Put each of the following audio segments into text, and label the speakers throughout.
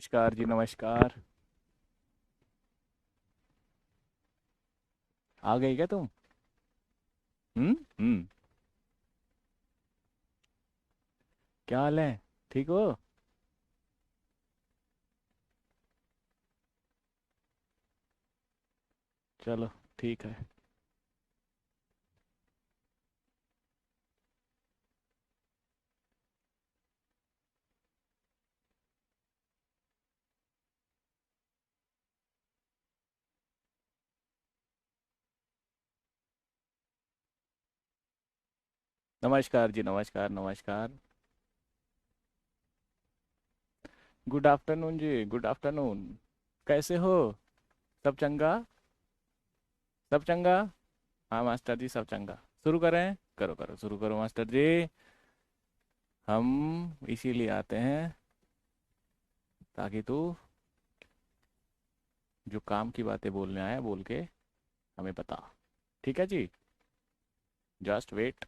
Speaker 1: नमस्कार जी नमस्कार। आ गई क्या तुम? हम्म। क्या हाल है? ठीक हो? चलो ठीक है। नमस्कार जी नमस्कार नमस्कार। गुड आफ्टरनून जी, गुड आफ्टरनून। कैसे हो? सब चंगा? सब चंगा। हाँ मास्टर जी, सब चंगा। शुरू करें? करो करो, शुरू करो मास्टर जी। हम इसीलिए आते हैं ताकि तू जो काम की बातें बोलने आया बोल के हमें बता। ठीक है जी। Just wait.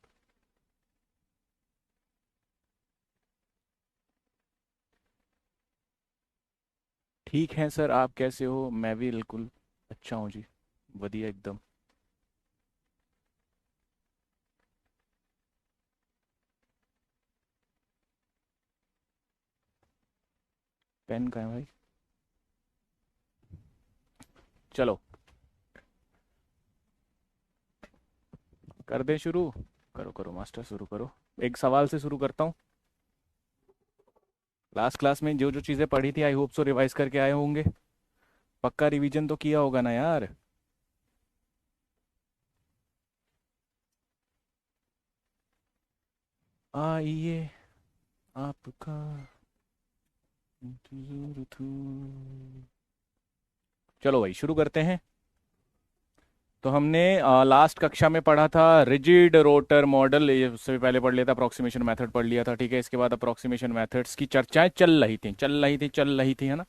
Speaker 1: ठीक है सर, आप कैसे हो? मैं भी बिल्कुल अच्छा हूँ जी। बढ़िया एकदम। पेन कहाँ है भाई? चलो कर दें शुरू। करो करो मास्टर, शुरू करो। एक सवाल से शुरू करता हूँ। लास्ट क्लास में जो जो चीज़ें पढ़ी थी आई होप सो रिवाइज करके आए होंगे। पक्का रिवीजन तो किया होगा ना यार? आइए आपका इंतजार था। चलो भाई शुरू करते हैं। तो हमने लास्ट कक्षा में पढ़ा था रिजिड रोटर मॉडल, ये उससे भी पहले पढ़ लिया था। अप्रोक्सीमेशन मेथड पढ़ लिया था, ठीक है। इसके बाद अप्रोक्सीमेशन मेथड्स की चर्चाएं चल रही थी है ना?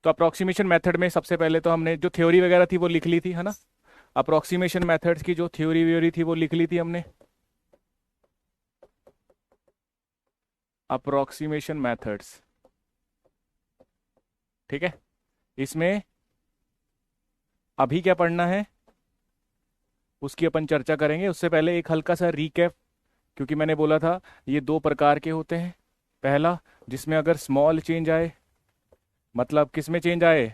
Speaker 1: तो अप्रोक्सीमेशन मेथड में सबसे पहले तो हमने जो थ्योरी वगैरह थी वो लिख ली थी, है ना? अप्रोक्सीमेशन मेथड्स की जो थ्योरी व्योरी थी वो लिख ली थी हमने। अप्रोक्सीमेशन मेथड्स, ठीक है। इसमें अभी क्या पढ़ना है उसकी अपन चर्चा करेंगे। उससे पहले एक हल्का सा रीकैप, क्योंकि मैंने बोला था ये दो प्रकार के होते हैं। पहला, जिसमें अगर स्मॉल चेंज आए, मतलब किस में चेंज आए?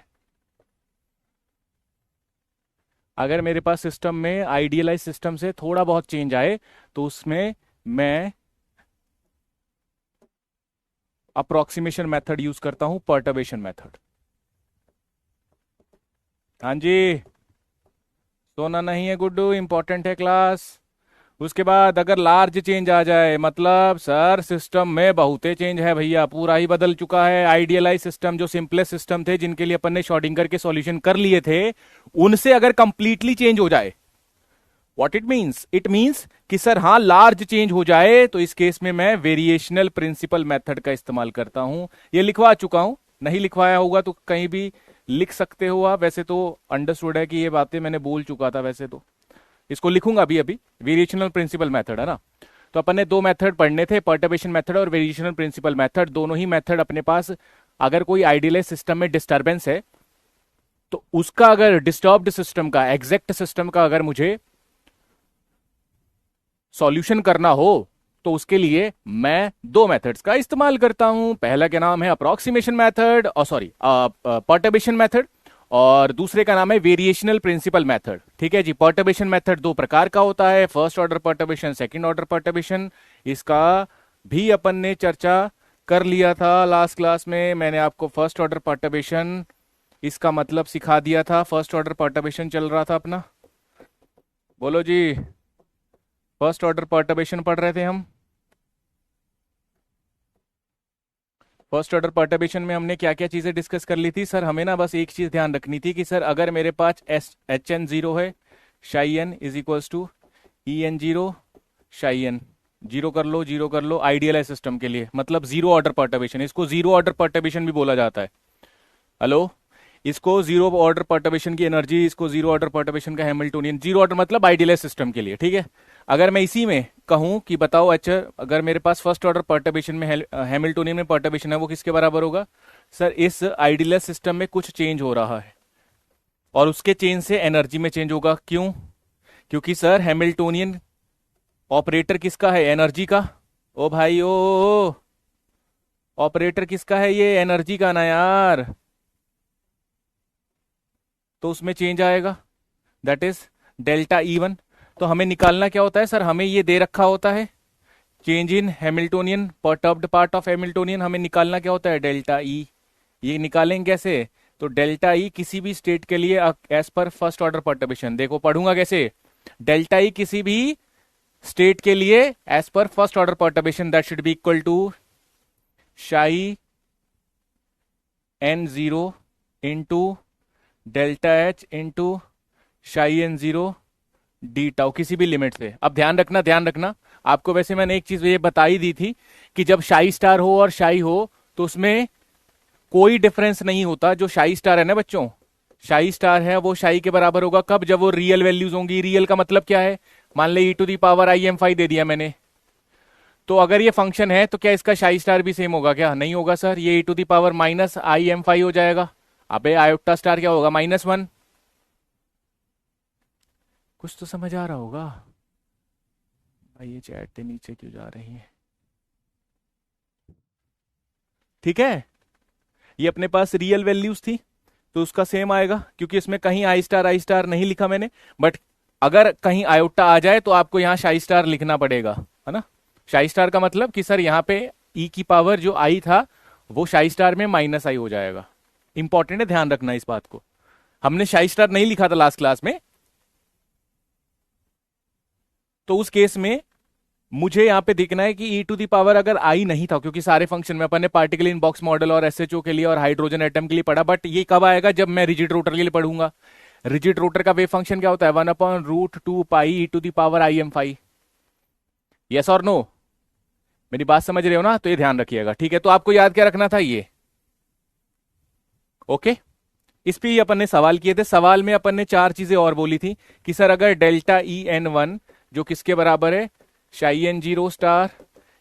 Speaker 1: अगर मेरे पास सिस्टम में आइडियलाइज सिस्टम से थोड़ा बहुत चेंज आए तो उसमें मैं अप्रोक्सीमेशन मेथड यूज करता हूं, पर्टर्बेशन मेथड। हाँ जी। सोना नहीं है गुड्डू, इंपॉर्टेंट है क्लास। उसके बाद अगर लार्ज चेंज आ जाए, मतलब सर सिस्टम में बहुते चेंज है भैया, पूरा ही बदल चुका है। आइडियलाइज सिस्टम जो सिंपलेस्ट सिस्टम थे जिनके लिए अपन ने शॉर्टिंग के सॉल्यूशन कर लिए थे, उनसे अगर कंप्लीटली चेंज हो जाए, what it means? It means कि सर हाँ लार्ज चेंज हो जाए तो इस केस में मैं वेरिएशनल प्रिंसिपल मेथड का इस्तेमाल करता हूं। ये लिखवा चुका हूं, नहीं लिखवाया होगा तो कहीं भी लिख सकते हो आप। वैसे तो अंडरस्टूड है कि ये बातें मैंने बोल चुका था, वैसे तो इसको लिखूंगा अभी अभी। वेरिएशनल प्रिंसिपल मेथड है ना? तो अपन ने दो मेथड पढ़ने थे, पर्टर्बेशन मेथड और वेरिएशनल प्रिंसिपल मेथड। दोनों ही मेथड अपने पास, अगर कोई आइडियलाइज सिस्टम में डिस्टर्बेंस है तो उसका, अगर डिस्टर्ब्ड सिस्टम का, एग्जैक्ट सिस्टम का अगर मुझे सॉल्यूशन करना हो तो उसके लिए मैं दो मेथड्स का इस्तेमाल करता हूं। पहला का नाम है अप्रोक्सीमेशन मेथड, और सॉरी पर्टर्बेशन मेथड, और दूसरे का नाम है वेरिएशनल प्रिंसिपल मेथड। ठीक है जी। पर्टर्बेशन मेथड दो प्रकार का होता है, first order perturbation, second order perturbation. इसका भी अपन ने चर्चा कर लिया था लास्ट क्लास में। मैंने आपको फर्स्ट ऑर्डर पर्टर्बेशन इसका मतलब सिखा दिया था। फर्स्ट ऑर्डर पर्टर्बेशन चल रहा था अपना, बोलो जी। फर्स्ट ऑर्डर पर्टर्बेशन पढ़ रहे थे हम। फर्स्ट ऑर्डर पर्टर्बेशन में हमने क्या क्या चीजें डिस्कस कर ली थी सर? हमें ना बस एक चीज ध्यान रखनी थी कि सर अगर मेरे पास एच एन जीरो है, psi n is equals to E n zero, psi n zero कर लो, जीरो कर लो। आइडियलाइज सिस्टम के लिए मतलब जीरो ऑर्डर पर्टर्बेशन, इसको जीरो ऑर्डर पर्टर्बेशन भी बोला जाता है। हेलो, इसको जीरो ऑर्डर पर्टर्बेशन की एनर्जी, इसको जीरो ऑर्डर पर्टर्बेशन का हैमिल्टोनियन। जीरो ऑर्डर मतलब आइडियलाइज सिस्टम के लिए, ठीक है। अगर मैं इसी में कहूं कि बताओ अच्छा, अगर मेरे पास फर्स्ट ऑर्डर पर्टर्बेशन में हैमिल्टोनियन में पर्टर्बेशन है, वो किसके बराबर होगा? सर इस आइडियलिस्ट सिस्टम में कुछ चेंज हो रहा है और उसके चेंज से एनर्जी में चेंज होगा। क्यों? क्योंकि सर हैमिल्टोनियन ऑपरेटर किसका है? एनर्जी का। ओ भाई ओ, ऑपरेटर किसका है? ये एनर्जी का ना यार। तो उसमें चेंज आएगा, दैट इज डेल्टा E1। तो हमें निकालना क्या होता है सर? हमें ये दे रखा होता है change in Hamiltonian, perturbed part of Hamiltonian. हमें निकालना क्या होता है? डेल्टा ई। ये निकालेंगे कैसे? तो डेल्टा ई किसी भी स्टेट के लिए एज पर फर्स्ट ऑर्डर परटर्बेशन, देखो पढ़ूंगा कैसे। डेल्टा ई किसी भी स्टेट के लिए एज पर first order perturbation, that should be equal to psi N0 into delta H into शाई N0 डी टाउ, किसी भी लिमिट से। अब ध्यान रखना, ध्यान रखना, आपको वैसे मैंने एक चीज ये बता ही दी थी कि जब शाई स्टार हो और शाई हो तो उसमें कोई डिफरेंस नहीं होता। जो शाई स्टार है ना बच्चों, शाई स्टार है वो शाई के बराबर होगा कब? जब वो रियल वैल्यूज होंगी। रियल का मतलब क्या है? मान ले e⁻IM5 दे दिया मैंने, तो अगर ये फंक्शन है तो क्या इसका शाई स्टार भी सेम होगा? क्या नहीं होगा सर, ये e⁻−IM5 हो जाएगा। अबे आयोटा स्टार क्या होगा? -1। कुछ तो समझ आ रहा होगा भाई। ये चैट नीचे क्यों जा रही है? ठीक है, ये अपने पास रियल वैल्यूज थी तो उसका सेम आएगा, क्योंकि इसमें कहीं आई स्टार नहीं लिखा मैंने। बट अगर कहीं आयोटा आ जाए तो आपको यहां शाई स्टार लिखना पड़ेगा, है ना। शाई स्टार का मतलब कि सर यहाँ पे ई की पावर जो आई था वो शाई स्टार में -I हो जाएगा। इंपॉर्टेंट है, ध्यान रखना इस बात को। हमने शाई स्टार नहीं लिखा था लास्ट क्लास में, तो उस केस में मुझे यहां पे दिखना है कि e⁻ अगर आई नहीं था, क्योंकि सारे फंक्शन में अपन ने पार्टिकल इन बॉक्स मॉडल और एसएचओ के लिए और हाइड्रोजन एटम के लिए पढ़ा। बट ये कब आएगा? जब मैं रिजिड रोटर के लिए पढ़ूंगा। रिजिड रोटर का वेव फंक्शन क्या होता है? 1/√2π e⁻IM5। यस और नो? मेरी बात समझ रहे हो ना? तो ये ध्यान रखिएगा, ठीक है। तो आपको याद क्या रखना था? ये ओके। इस पे ही अपन ने सवाल किए थे। सवाल में अपन ने चार चीजें और बोली थी कि सर अगर डेल्टा EN1 जो किसके बराबर है? शाई N0 star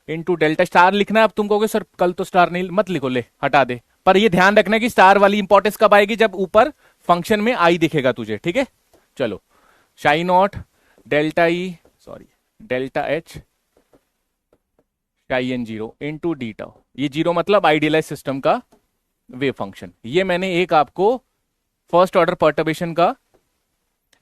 Speaker 1: into delta star लिखना है। अब तुम कहोगे सर कल तो स्टार नहीं, मत लिखो, ले हटा दे। पर ये ध्यान रखना कि स्टार वाली इंपॉर्टेंस कब आएगी? जब ऊपर फंक्शन में आई दिखेगा तुझे, ठीक है। चलो, शाई not delta E, sorry delta H शाई N0 इंटू डी टाउ। ये जीरो मतलब आइडियलाइज सिस्टम का वेव फंक्शन। ये मैंने एक आपको फर्स्ट ऑर्डर पर्टर्बेशन का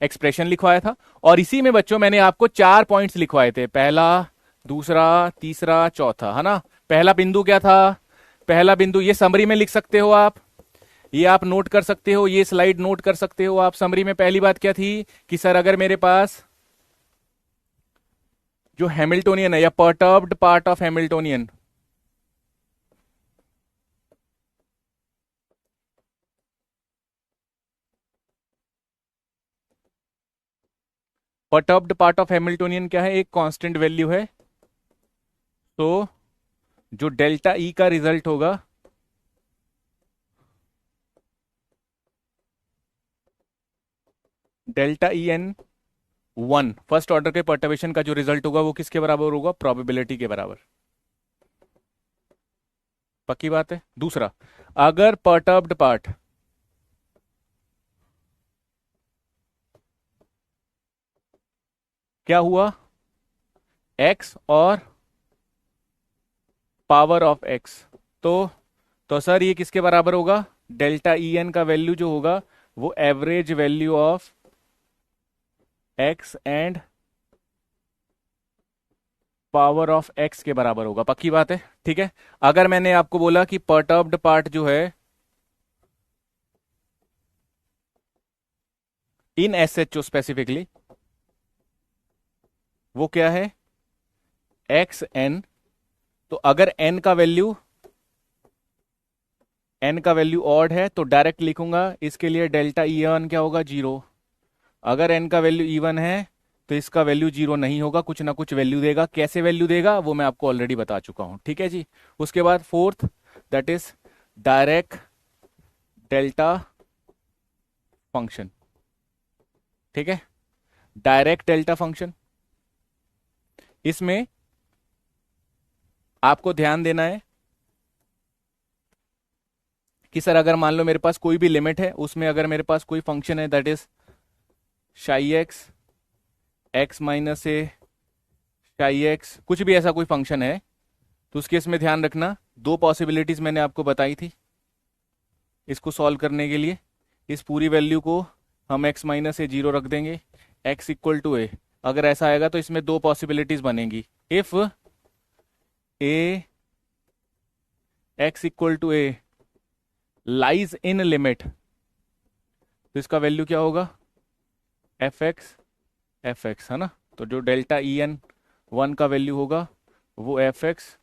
Speaker 1: एक्सप्रेशन लिखवाया था, और इसी में बच्चों मैंने आपको 4 पॉइंट्स लिखवाए थे, पहला, दूसरा, तीसरा, चौथा, है ना। पहला बिंदु क्या था? पहला बिंदु ये समरी में लिख सकते हो आप, ये आप नोट कर सकते हो, ये स्लाइड नोट कर सकते हो आप। समरी में पहली बात क्या थी कि सर अगर मेरे पास जो हैमिल्टोनियन है या perturbed part of Hamiltonian, perturbed part of Hamiltonian क्या है? एक कांस्टेंट वैल्यू है। तो जो डेल्टा ई का रिजल्ट होगा डेल्टा EN1 फर्स्ट ऑर्डर के पर्टर्बेशन का जो रिजल्ट होगा वो किसके बराबर होगा? प्रोबेबिलिटी के बराबर। पक्की बात है। दूसरा, अगर पर्टर्ब्ड पार्ट क्या हुआ? x और पावर ऑफ x, तो सर ये किसके बराबर होगा? डेल्टा EN का वैल्यू जो होगा वो average value of x and power of x के बराबर होगा। पक्की बात है, ठीक है। अगर मैंने आपको बोला कि पर्टर्ब्ड पार्ट जो है इन SHO स्पेसिफिकली वो क्या है? XN। तो अगर n का वैल्यू ऑड है तो डायरेक्ट लिखूंगा इसके लिए डेल्टा EN क्या होगा? 0। अगर n का वैल्यू इवन है तो इसका वैल्यू 0 नहीं होगा, कुछ ना कुछ वैल्यू देगा। कैसे वैल्यू देगा वो मैं आपको ऑलरेडी बता चुका हूं, ठीक है जी। उसके बाद fourth, that is direct delta function, ठीक है। डायरेक्ट डेल्टा फंक्शन इसमें आपको ध्यान देना है कि सर अगर मान लो मेरे पास कोई भी लिमिट है, उसमें अगर मेरे पास कोई फंक्शन है दैट इज शाई एक्स, एक्स माइनस ए, शाई एक्स, कुछ भी ऐसा कोई फंक्शन है, तो उस केस में ध्यान रखना दो पॉसिबिलिटीज मैंने आपको बताई थी इसको सॉल्व करने के लिए। इस पूरी वैल्यू को हम x माइनस ए जीरो रख देंगे, x इक्वल टू ए। अगर ऐसा आएगा तो इसमें दो पॉसिबिलिटीज बनेंगी। If a x equal to a lies in limit, तो इसका वैल्यू क्या होगा, एफ एक्स है ना। तो जो डेल्टा ई एन वन का वैल्यू होगा वो F x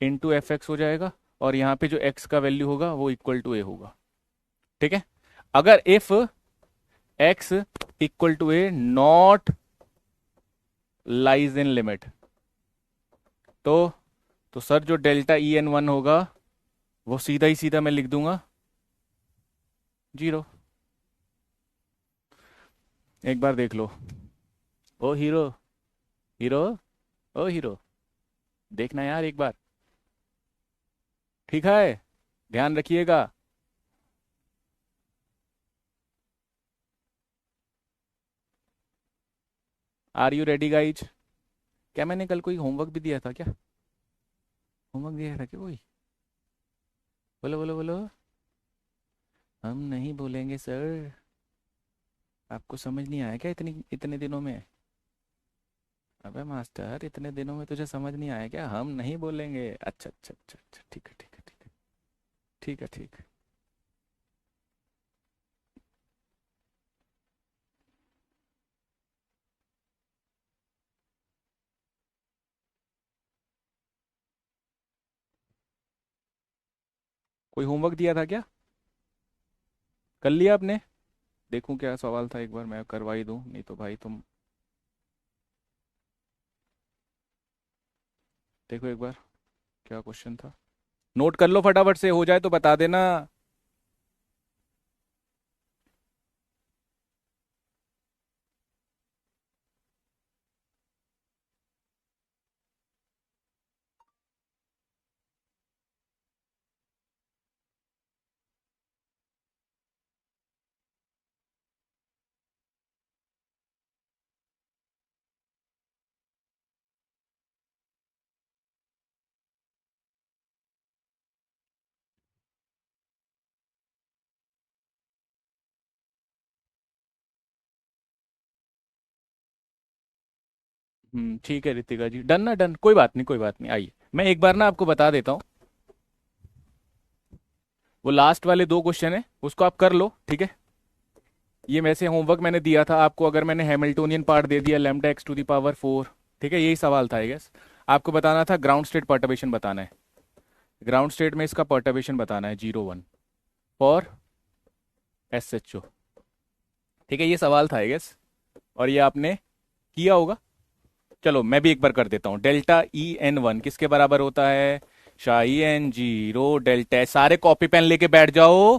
Speaker 1: into F x हो जाएगा, और यहाँ पे जो x का वैल्यू होगा वो इक्वल टू ए होगा। ठीक है। अगर if x equal to a not lies in limit, तो सर जो डेल्टा ई एन वन होगा वो सीधा ही सीधा मैं लिख दूंगा जीरो। एक बार देख लो। Oh hero, hero, oh hero, देखना यार एक बार, ठीक है, ध्यान रखिएगा। Are you ready guys? क्या मैंने कल कोई होमवर्क भी दिया था क्या? होमवर्क दिया था क्या कोई? बोलो बोलो बोलो। हम नहीं बोलेंगे सर। आपको समझ नहीं आया क्या इतनी इतने दिनों में? अबे मास्टर, इतने दिनों में तुझे समझ नहीं आया क्या? हम नहीं बोलेंगे। अच्छा अच्छा अच्छा अच्छा, ठीक है ठीक है ठीक है ठीक है ठीक है। कोई होमवर्क दिया था क्या? कर लिया आपने? देखूं क्या सवाल था, एक बार मैं करवा ही दूं, नहीं तो भाई तुम देखो एक बार क्या क्वेश्चन था। नोट कर लो फटाफट से, हो जाए तो बता देना। ठीक है रितिका जी, डन ना, डन, कोई बात नहीं कोई बात नहीं। आइए मैं एक बार ना आपको बता देता हूँ, वो लास्ट वाले दो क्वेश्चन है उसको आप कर लो, ठीक है। ये वैसे होमवर्क मैंने दिया था आपको, अगर मैंने हैमिल्टोनियन पार्ट दे दिया lambda x to the power four, ठीक है, यही सवाल था आई गेस। आपको बताना था ग्राउंड स्टेट पर्टर्बेशन बताना है, ग्राउंड स्टेट में इसका पर्टर्बेशन बताना है 0 1 फॉर एस एच ओ, ठीक है, ये सवाल था आई गेस, और ये आपने किया होगा। चलो मैं भी एक बार कर देता हूँ। डेल्टा ई एन वन किसके बराबर होता है, शाई एन जीरो डेल्टा, सारे कॉपी पेन लेके बैठ जाओ।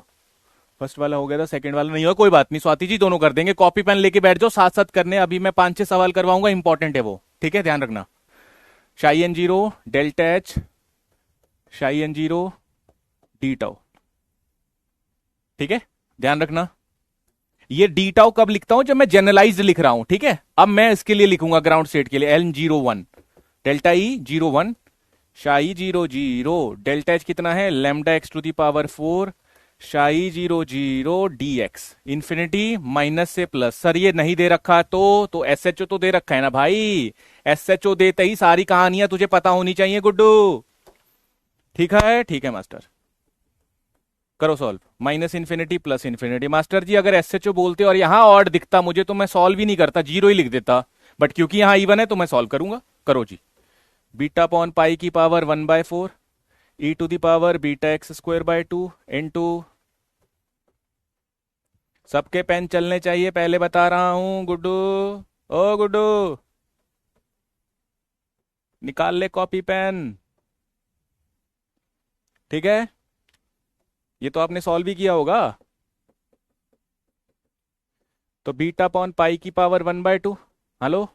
Speaker 1: फर्स्ट वाला हो गया था, सेकंड वाला नहीं हुआ, कोई बात नहीं, स्वाति जी दोनों कर देंगे। कॉपी पेन लेके बैठ जाओ साथ साथ करने, अभी मैं 5 6 सवाल करवाऊंगा, इंपॉर्टेंट है वो, ठीक है, ध्यान रखना। शाई n zero delta H, psi n zero d tau, ठीक है, ध्यान रखना। ये डी टाउ कब लिखता हूं, जब मैं जनरलाइज लिख रहा हूं, ठीक है। अब मैं इसके लिए लिखूंगा ग्राउंड स्टेट के लिए एल जीरो वन, डेल्टा ई zero one, psi zero zero, delta H कितना है, lambda X to the power four, psi zero zero D X, infinity minus से प्लस। सर ये नहीं दे रखा तो एस एच ओ तो दे रखा है ना भाई, एस एच ओ देते ही सारी कहानियां तुझे पता होनी चाहिए गुड्डू, ठीक है मास्टर। करो solve, minus infinity plus infinity. Master ji अगर एस एच ओ बोलते और यहां ऑड दिखता मुझे तो मैं सॉल्व ही नहीं करता, जीरो ही लिख देता, बट क्योंकि यहां इवन है तो मैं सॉल्व करूंगा। करो जी। बीटा पॉन पाई की power 1/4 E to the power beta x square by two into, सबके पेन चलने चाहिए, पहले बता रहा हूं गुड्डू, ओ गुड्डू निकाल ले कॉपी पेन, ठीक है। ये तो आपने सॉल्व ही किया होगा। तो बीटा पॉन पाई की power 1/2, hello,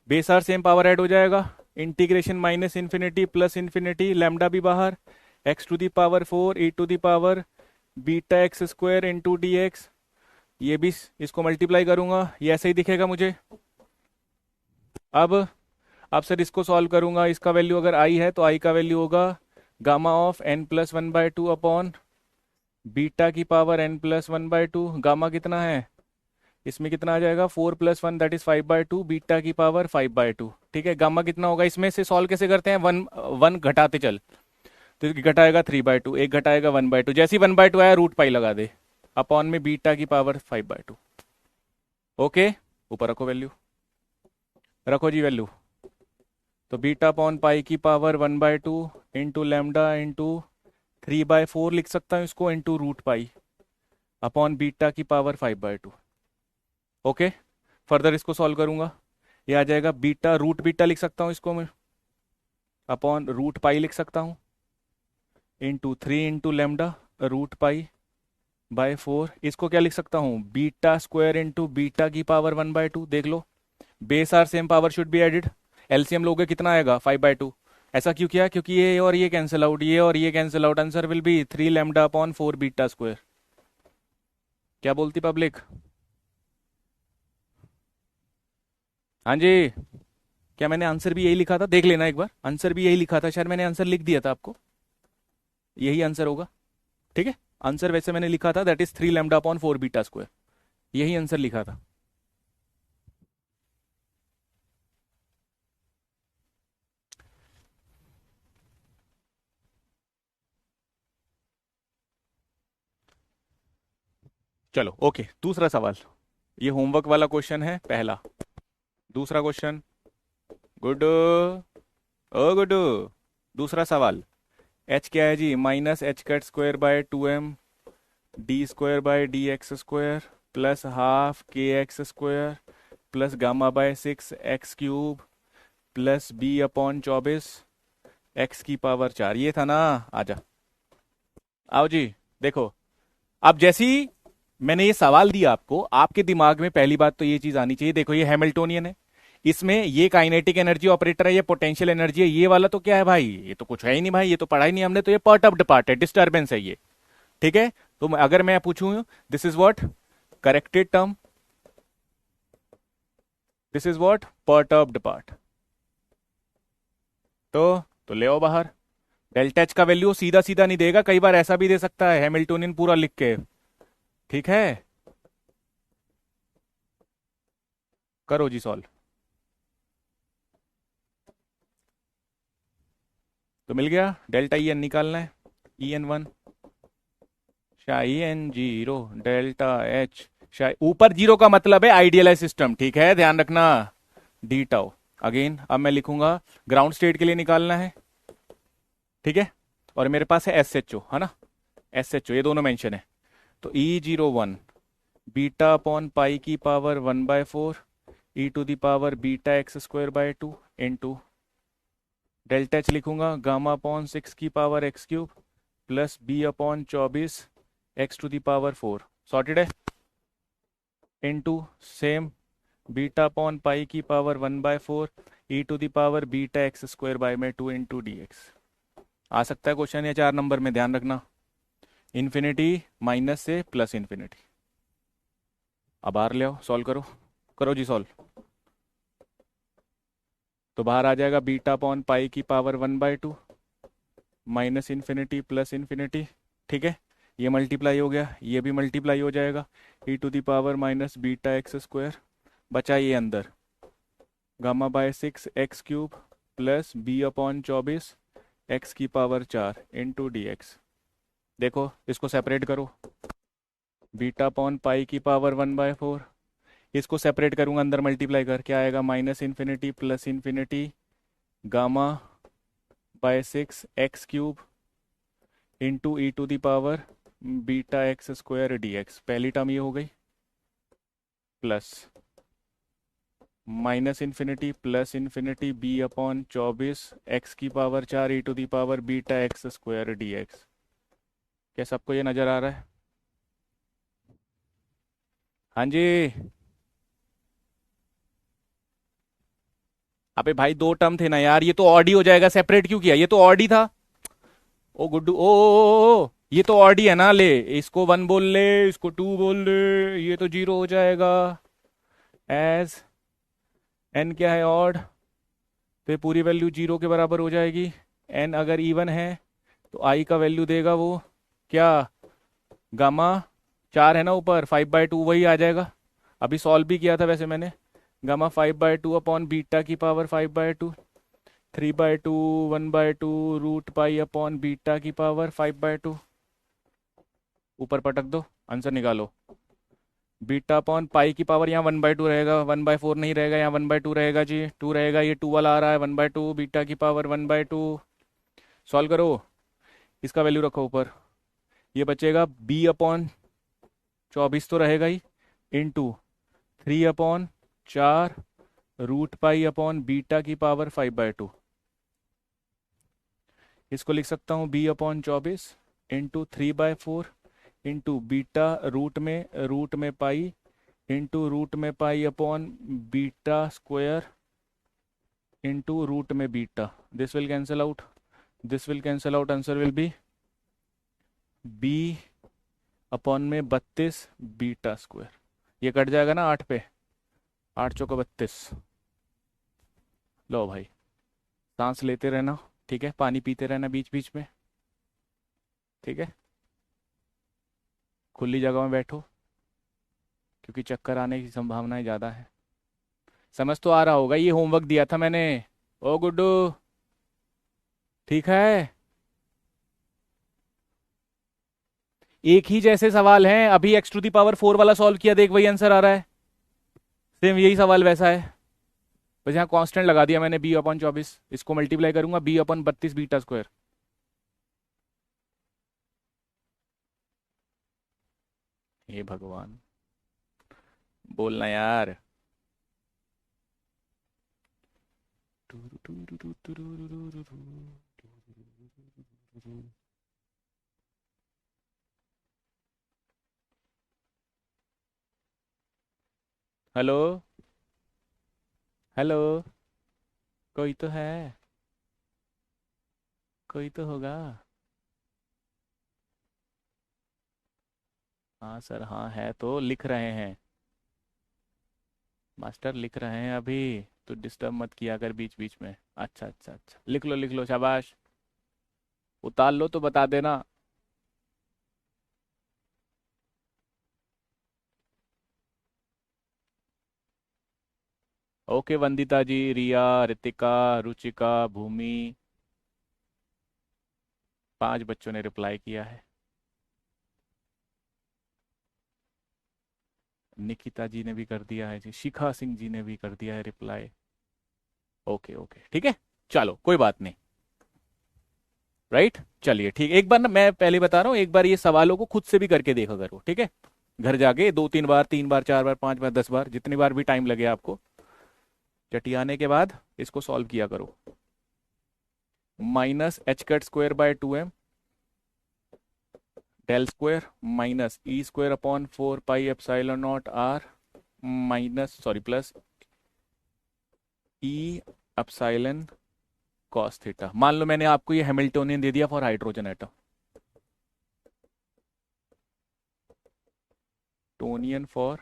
Speaker 1: base are same, power add हो जाएगा, integration minus infinity plus infinity, lambda भी बाहर, x to the power 4 E to the power beta x square into D x. ये भी इसको मल्टीप्लाई करूंगा, ये ऐसे ही दिखेगा मुझे। अब सर इसको सॉल्व करूंगा, इसका वैल्यू अगर आई है तो आई का वैल्यू होगा gamma of N plus one by two upon beta की power N plus one by two. Gamma कितना है, इसमें कितना आ जाएगा, 4 + 1 दैट इज 5/2, बीटा की पावर 5/2। ठीक है, गामा कितना होगा, इसमें से सॉल्व कैसे करते हैं, वन वन घटाते चल, तो एक घटाएगा 3/2, एक घटाएगा 1/2, जैसे ही 1/2 आया रूट पाई लगा दे, अपॉन में बीटा की पावर 5/2। ओके, ऊपर रखो वैल्यू, रखो जी वैल्यू, तो बीटा अपॉन पाई की पावर 1/2 इंटू लैम्डा इंटू 3/4 लिख सकता हूँ इसको, into root pi upon beta की पावर 5/2। ओके, फर्दर इसको सॉल्व करूंगा, ये आ जाएगा बीटा, रूट बीटा लिख सकता हूँ इसको मैं, अपॉन रूट पाई लिख सकता हूँ, into 3 into lambda root pi by 4। इसको क्या लिख सकता हूँ, बीटा स्क्वायर इंटू बीटा की पावर 1/2। देख लो, base are same, power should be added, LCM लोगे कितना आएगा 5/2। ऐसा क्यों किया, क्योंकि ये और ये कैंसिल आउट, ये और ये cancel out, answer will B 3 lambda upon 4 beta square. क्या बोलती पब्लिक, हाँ जी, क्या मैंने आंसर भी यही लिखा था, देख लेना एक बार, आंसर भी यही लिखा था, शायद मैंने आंसर लिख दिया था आपको, यही आंसर होगा। ठीक है, आंसर वैसे मैंने लिखा था, that is 3 lambda upon 4 beta square, यही आंसर लिखा था। चलो ओके, दूसरा सवाल, ये होमवर्क वाला क्वेश्चन है पहला। दूसरा क्वेश्चन, गुड ओ गुड, दूसरा सवाल, एच क्या है जी, minus H cut square by 2m D square by D X square plus half के X square plus gamma by 6x³ plus B upon 24 X की पावर 4। ये था ना, आजा आओ जी। देखो, अब जैसी मैंने ये सवाल दिया आपको, आपके दिमाग में पहली बात तो ये चीज आनी चाहिए, देखो ये हैमिल्टोनियन है, इसमें ये काइनेटिक एनर्जी ऑपरेटर है, ये पोटेंशियल एनर्जी है, ये वाला तो क्या है भाई, ये तो कुछ है ही नहीं भाई, ये तो पढ़ा ही नहीं हमने, तो ये पर्टर्ब्ड पार्ट है, डिस्टर्बेंस है ये। ठीक है, तो अगर मैं पूछूं this is what corrected term, this is what perturbed part, तो ले आओ बाहर। डेल्टा एच का वैल्यू सीधा सीधा नहीं देगा, कई बार ऐसा भी दे सकता है हैमिल्टोनियन पूरा लिख के। ठीक है, करो जी सॉल्व, तो मिल गया, डेल्टा ई एन निकालना है, EN1 शाई EN0 डेल्टा एच शाई, ऊपर जीरो का मतलब है आइडियलाइज सिस्टम, ठीक है ध्यान रखना, डी टाउ। अगेन अब मैं लिखूंगा, ग्राउंड स्टेट के लिए निकालना है, ठीक है, और मेरे पास है SHO, है ना, SHO, ये दोनों मेंशन है, तो E01 बीटा अपॉन पाई की power 1/4 E to the power beta x square by 2 into delta H लिखूंगा गामा अपॉन 6 की power x³ plus B upon 24 X to the power 4, sorted है, into same beta upon pi की power 1/4 E to the power beta x square by में 2 into D x. आ सकता है question या 4 number में, ध्यान रखना, इन्फिनिटी माइनस से प्लस इन्फिनिटी। अब बाहर ले आओ, सॉल्व करो, करो जी सॉल्व, तो बाहर आ जाएगा बीटा अपॉन पाई की power 1/2 minus infinity plus infinity. ठीक है, ये मल्टीप्लाई हो गया, ये भी मल्टीप्लाई हो जाएगा, E to the power minus beta x square, बचा ये अंदर gamma by 6x³ plus B upon 24 X की पावर 4 इंटू डी एक्स। देखो इसको सेपरेट करो, बीटा अपॉन पाई की पावर 1/4, इसको सेपरेट करूंगा, अंदर मल्टीप्लाई कर, क्या आएगा, minus infinity plus infinity gamma by 6x³ into E to the power beta x square D X. पहली टर्म ये हो गई, plus minus infinity plus infinity B upon 24 X की power 4 E to the power beta x square D X. क्या सबको ये नजर आ रहा है, हाँ जी, अबे भाई दो टर्म थे ना यार, ये तो ऑड ही हो जाएगा, सेपरेट क्यों किया, ये तो ऑड ही था। ओ गुड्डू ओ, ये तो ऑड ही है ना, ले इसको वन बोल ले, इसको टू बोल ले, ये तो जीरो हो जाएगा। एज एन क्या है, ऑड, फिर पूरी वैल्यू जीरो के बराबर हो जाएगी। एन अगर इवन है तो आई का वैल्यू देगा वो क्या, गामा, चार है ना ऊपर, 5/2 वही आ जाएगा। अभी सॉल्व भी किया था वैसे मैंने। गामा 5/2 अपॉन बीटा की power 5/2, 3/2, 1/2 root pi upon beta की पावर 5/2। ऊपर पटक दो, आंसर निकालो। बीटा अपॉन पाई की पावर यहाँ 1/2 रहेगा, 1/4 नहीं रहेगा, यहाँ 1/2 रहेगा जी, टू रहेगा, ये टू वाला आ रहा है, 1/2 बीटा की पावर 1/2। सॉल्व करो, इसका वैल्यू रखो ऊपर, ये बचेगा b/24 तो रहेगा ही, into 3/4 root pi upon beta की पावर 5/2। इसको लिख सकता हूँ b/24 into 3/4 into beta root में पाई इंटू रूट में pi upon beta square into root में beta. This will cancel out, this will cancel out, answer will be B upon में 32 beta square. ये कट जाएगा ना 8 पे, 8 चौको 32। लो भाई, सांस लेते रहना, ठीक है, पानी पीते रहना बीच बीच में, ठीक है, खुली जगह में बैठो क्योंकि चक्कर आने की संभावनाएं ज़्यादा है। समझ तो आ रहा होगा, ये होमवर्क दिया था मैंने। ओ गुड्डू, ठीक है, एक ही जैसे सवाल हैं, अभी x⁴ वाला सॉल्व किया, देख वही आंसर आ रहा है, सेम यही सवाल वैसा है, बस यहाँ कांस्टेंट लगा दिया मैंने b/24, इसको मल्टीप्लाई करूंगा b/32 बीटा स्क्वायर। हे भगवान, बोलना यार। हेलो, हेलो, कोई तो है, कोई तो होगा। हाँ सर, हाँ है तो लिख रहे हैं, मास्टर लिख रहे हैं अभी, तो डिस्टर्ब मत किया कर बीच बीच में। अच्छा अच्छा अच्छा, लिख लो लिख लो, शाबाश, उतार लो तो बता देना। ओके वंदिता जी, रिया, रितिका, रुचिका, भूमि, 5 बच्चों ने रिप्लाई किया है। निकिता जी ने भी कर दिया है जी, शिखा सिंह जी ने भी कर दिया है रिप्लाई। ओके ओके ठीक है, चलो कोई बात नहीं। राइट, चलिए ठीक, एक बार ना मैं पहले बता रहा हूँ, एक बार ये सवालों को खुद से भी करके देखा करो, ठीक है, घर जाके 2-3 बार, 3 बार, 4 बार, 5 बार, 10 बार, जितनी बार भी टाइम लगे आपको, चटियाने के बाद इसको सॉल्व किया करो। -h² / 2m del square minus e² upon 4 π ε0 r minus sorry plus E epsilon cos theta. मान लो मैंने आपको ये हैमिल्टोनियन दे दिया फॉर हाइड्रोजन एटम, टोनियन for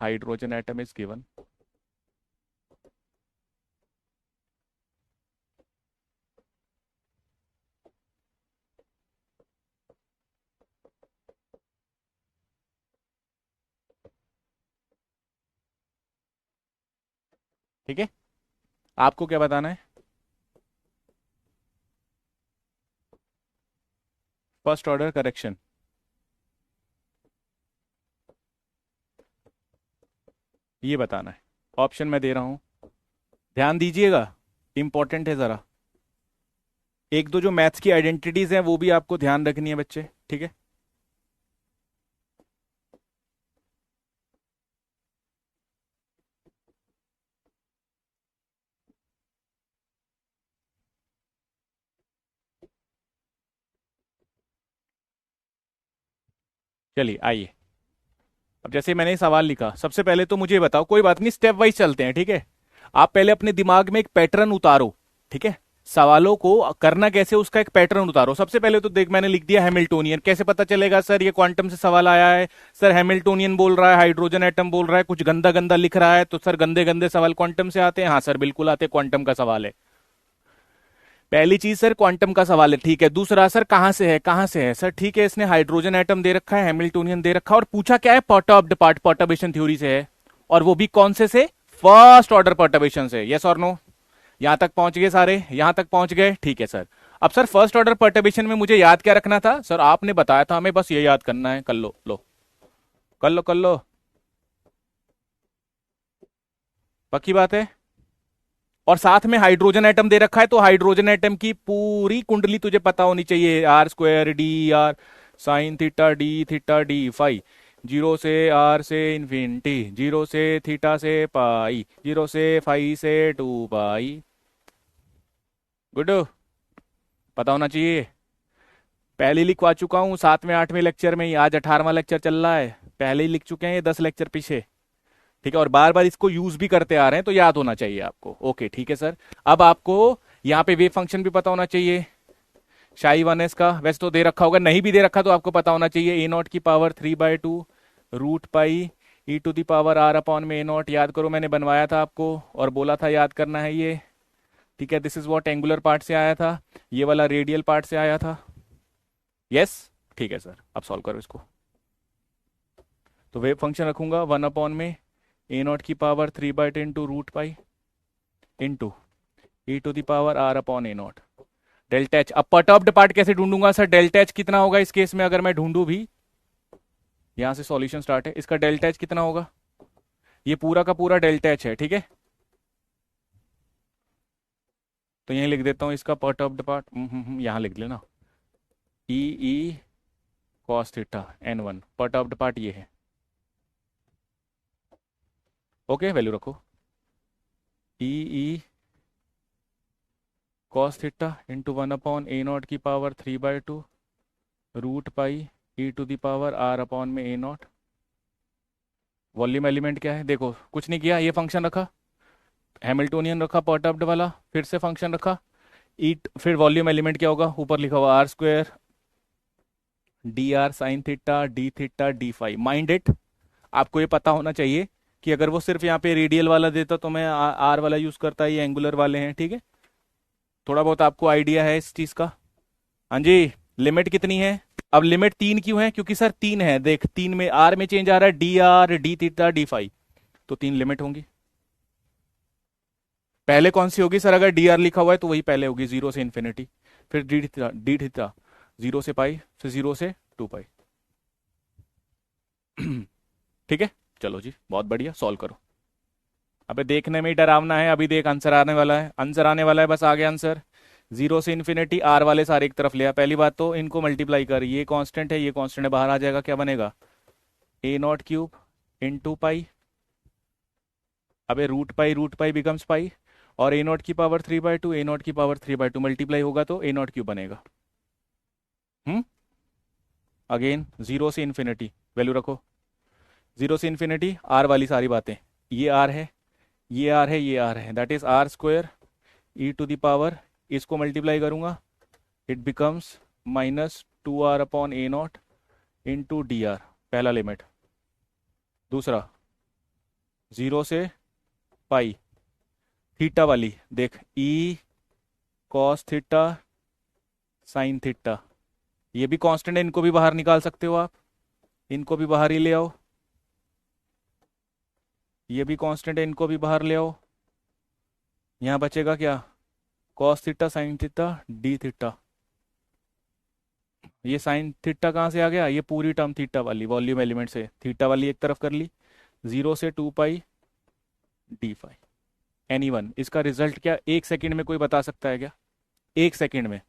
Speaker 1: hydrogen atom is given. ठीक है, आपको क्या बताना है, फर्स्ट ऑर्डर करेक्शन, ये बताना है। ऑप्शन मैं दे रहा हूं, ध्यान दीजिएगा, इंपॉर्टेंट है जरा। एक दो जो मैथ्स की आइडेंटिटीज हैं वो भी आपको ध्यान रखनी है बच्चे, ठीक है। चलिए आइए, अब जैसे मैंने सवाल लिखा, सबसे पहले तो मुझे बताओ, कोई बात नहीं स्टेप वाइज चलते हैं, ठीक है। आप पहले अपने दिमाग में एक पैटर्न उतारो, ठीक है। सवालों को करना कैसे, उसका एक पैटर्न उतारो। सबसे पहले तो देख, मैंने लिख दिया हैमिल्टोनियन। कैसे पता चलेगा सर ये क्वांटम से सवाल आया है? सर हैमिल्टोनियन बोल रहा है, हाइड्रोजन एटम बोल रहा है, कुछ गंदा गंदा लिख रहा है, तो सर गंदे गंदे सवाल क्वांटम से आते हैं। हाँ सर बिल्कुल आते हैं, क्वांटम का सवाल है। पहली चीज सर क्वांटम का सवाल है, ठीक है। दूसरा सर कहां से है, कहां से है? सर ठीक है, इसने हाइड्रोजन एटम दे रखा है, हैमिल्टोनियन दे रखा है, और पूछा क्या है? परटर्ब्ड पार्ट, परटर्बेशन थ्योरी से है। और वो भी कौन से? फर्स्ट ऑर्डर परटर्बेशन से। यस और नो? यहां तक पहुंच गए सारे? यहां तक पहुंच गए, ठीक है सर। अब सर फर्स्ट ऑर्डर परटर्बेशन में मुझे याद क्या रखना था? सर आपने बताया था हमें बस ये याद करना है। कर लो, लो कर लो, कर लो, पक्की बात है। और साथ में हाइड्रोजन एटम दे रखा है, तो हाइड्रोजन एटम की पूरी कुंडली तुझे पता होनी चाहिए। R square d r sine theta d phi, zero से आर से इन्फिनिटी, जीरो से थीटा से पाई, जीरो से फाई से 2 पाई। गुड, पता होना चाहिए। पहले लिखवा चुका हूं 7वें 8वें लेक्चर में ही, आज 18वां लेक्चर चल रहा है। पहले ही लिख चुके हैं ये 10 लेक्चर पीछे, ठीक है। और बार बार इसको यूज भी करते आ रहे हैं, तो याद होना चाहिए आपको। ओके ठीक है सर। अब आपको यहाँ पे वेव फंक्शन भी पता होना चाहिए, शाई वन एस का। वैसे तो दे रखा होगा, नहीं भी दे रखा तो आपको पता होना चाहिए। ए नॉट की power 3/2 root pi E to the power are upon में ए नॉट। याद करो, मैंने बनवाया था आपको और बोला था याद करना है ये, ठीक है। This is what angular part से आया था, ये वाला रेडियल पार्ट से आया था। यस ठीक है सर। अब सॉल्व करो इसको। तो वेव फंक्शन रखूंगा 1 अपॉन में ए नॉट की power 3/10 to root pi into E to the power are upon A naught. Delta H, अब परटर्ब्ड पार्ट कैसे ढूंढूंगा सर? डेल्टा एच कितना होगा इस केस में, अगर मैं ढूंढूं भी? यहां से सॉल्यूशन स्टार्ट है। इसका डेल्टा एच कितना होगा? ये पूरा का पूरा डेल्टा एच है, ठीक है। तो यहीं लिख देता हूं इसका परटर्ब्ड पार्ट, यहां लिख लेना E E cos theta n1। Perturbed part ये है, ओके। वैल्यू रखो E E cos theta into 1 upon A not की power 3/2 root pi E to the power are upon में ए नॉट। वॉल्यूम एलिमेंट क्या है? देखो कुछ नहीं किया, ये फंक्शन रखा, हैमिल्टोनियन रखा परटर्ब्ड वाला, फिर से फंक्शन रखा ई, फिर वॉल्यूम एलिमेंट क्या होगा? ऊपर लिखा हुआ r square d r sine theta d phi. Mind it, आपको ये पता होना चाहिए कि अगर वो सिर्फ यहाँ पे रेडियल वाला देता तो मैं आर वाला यूज करता, ये एंगुलर वाले हैं, ठीक है। थोड़ा बहुत आपको आइडिया है इस चीज का। हाँ जी। लिमिट कितनी है? अब लिमिट 3 क्यों है? क्योंकि सर 3 है, देख 3 में आर में चेंज आ रहा है, d r d theta d phi, तो 3 लिमिट होंगी। पहले कौन सी होगी सर? अगर डी आर लिखा हुआ है तो वही पहले होगी, 0 से इन्फिनिटी, फिर डी थीटा 0 से पाई, फिर 0 से 2 पाई। ठीक है, चलो जी बहुत बढ़िया, सॉल्व करो। अबे देखने में ही डरावना है, अभी देख आंसर आने वाला है, आंसर आने वाला है, बस आ गया आंसर। 0 से इन्फिनिटी, आर वाले सारे एक तरफ ले आ। पहली बात तो इनको मल्टीप्लाई कर, ये कांस्टेंट है, ये कांस्टेंट है, बाहर आ जाएगा, क्या बनेगा? ए नॉट क्यूब इन 2 पाई। अबे रूट पाई बिकम्स पाई, और ए नॉट की पावर 3/2, ए नॉट की पावर 3/2 मल्टीप्लाई होगा तो ए नॉट क्यूब बनेगा। अगेन 0 से इन्फिनिटी, वैल्यू रखो 0 से इन्फिनिटी, आर वाली सारी बातें, ये आर है, ये आर है, ये आर है, that is r square e to the power, इसको मल्टीप्लाई करूंगा, it becomes -2r upon A naught into d r, पहला लिमिट। दूसरा 0 से पाई, थीटा वाली देख, e cos theta sine theta, ये भी कांस्टेंट है, इनको भी बाहर निकाल सकते हो आप, इनको भी बाहर ही ले आओ, ये भी कांस्टेंट है, इनको भी बाहर ले आओ। यहां बचेगा क्या? Cos theta sine theta D theta. ये साइन थीटा कहाँ से आ गया? ये पूरी टर्म थीटा वाली वॉल्यूम एलिमेंट से, थीटा वाली एक तरफ कर ली, 0 से 2 पाई डी फाई। एनीवन, इसका रिजल्ट क्या 1 सेकंड में कोई बता सकता है क्या? 1 सेकंड में।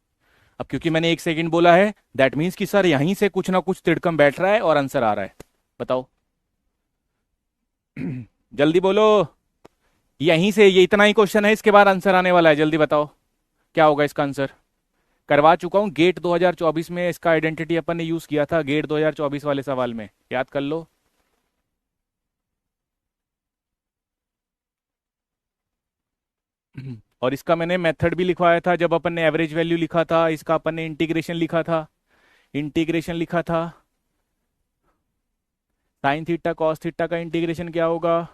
Speaker 1: अब क्योंकि मैंने 1 सेकंड बोला है, दैट मीन्स कि सर यहीं से कुछ ना कुछ तिड़कम बैठ रहा है और आंसर आ रहा है। बताओ जल्दी बोलो, यहीं से, ये इतना ही क्वेश्चन है, इसके बाद आंसर आने वाला है, जल्दी बताओ क्या होगा इसका आंसर। करवा चुका हूं गेट 2024 में, इसका आइडेंटिटी अपन ने यूज किया था गेट 2024 वाले सवाल में, याद कर लो। और इसका मैंने मेथड भी लिखवाया था जब अपन ने एवरेज वैल्यू लिखा था, इसका अपन ने इंटीग्रेशन लिखा था, इंटीग्रेशन लिखा था। साइन थीटा कॉस थीटा का इंटीग्रेशन क्या होगा?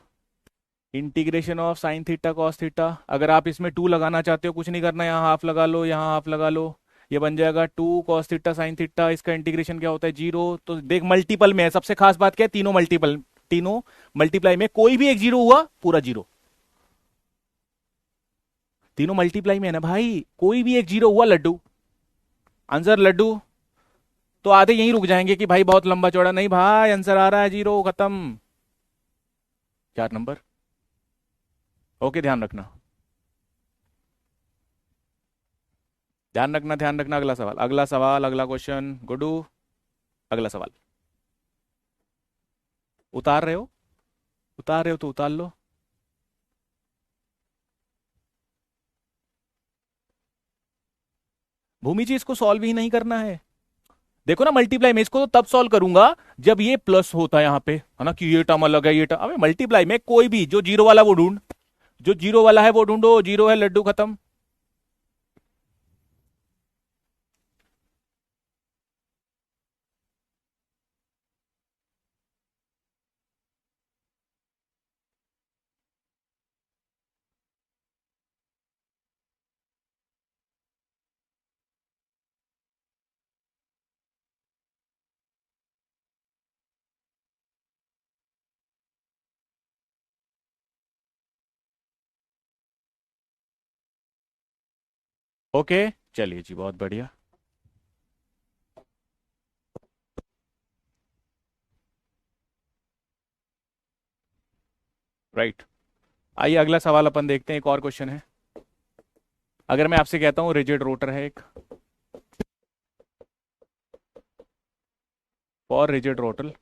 Speaker 1: Integration of sine theta cos theta. अगर आप इसमें 2 लगाना चाहते हो, कुछ नहीं करना, यहाँ हाफ लगा लो, यहाँ हाफ लगा लो, ये बन जाएगा 2 कॉस थीटा साइन थीटा। इसका इंटीग्रेशन क्या होता है? 0। तो देख मल्टीपल में है, सबसे खास बात क्या है? तीनों मल्टीपल, तीनों मल्टीप्लाई में कोई भी एक जीरो हुआ पूरा जीरो। तीनों मल्टीप्लाई में है ना भाई, कोई भी एक जीरो हुआ लड्डू, आंसर लड्डू। तो आधे यहीं रुक जाएंगे कि भाई बहुत लंबा चौड़ा, नहीं भाई आंसर आ रहा है जीरो, खत्म। 4 नंबर। ओके, ध्यान रखना, ध्यान रखना, ध्यान रखना। अगला सवाल, अगला सवाल, अगला क्वेश्चन गुड्डू, अगला सवाल। उतार रहे हो? उतार रहे हो तो उतार लो। भूमि जी इसको सॉल्व ही नहीं करना है। देखो ना, मल्टीप्लाई में इसको तो तब सॉल्व करूंगा जब ये प्लस होता है यहाँ पे, है ना, कि ये टर्म अलग है, ये टर्म। अबे मल्टीप्लाई में कोई भी जो जीरो वाला वो ढूंढ, जो जीरो वाला है वो ढूंढो। जीरो है लड्डू, खत्म। ओके, चलिए जी, बहुत बढ़िया। राइट, आइए अगला सवाल अपन देखते हैं। एक और क्वेश्चन है। अगर मैं आपसे कहता हूं रिजिड रोटर है एक, for rigid rotor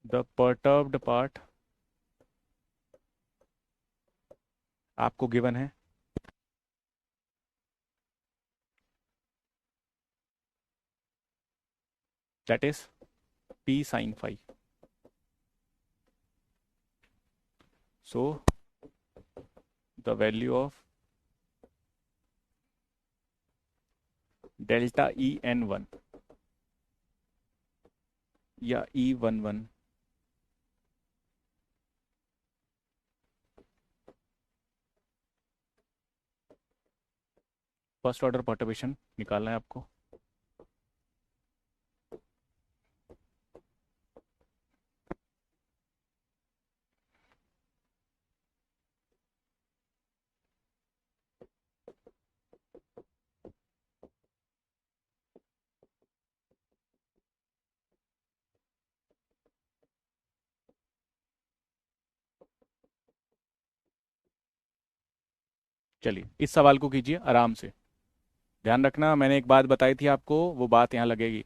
Speaker 1: the perturbed part आपको गिवन है, that is p sine phi. So the value of delta E N one या E11 फर्स्ट ऑर्डर परटर्बेशन निकालना है आपको। चलिए इस सवाल को कीजिए आराम से, ध्यान रखना, मैंने एक बात बताई थी आपको, वो बात यहां लगेगी।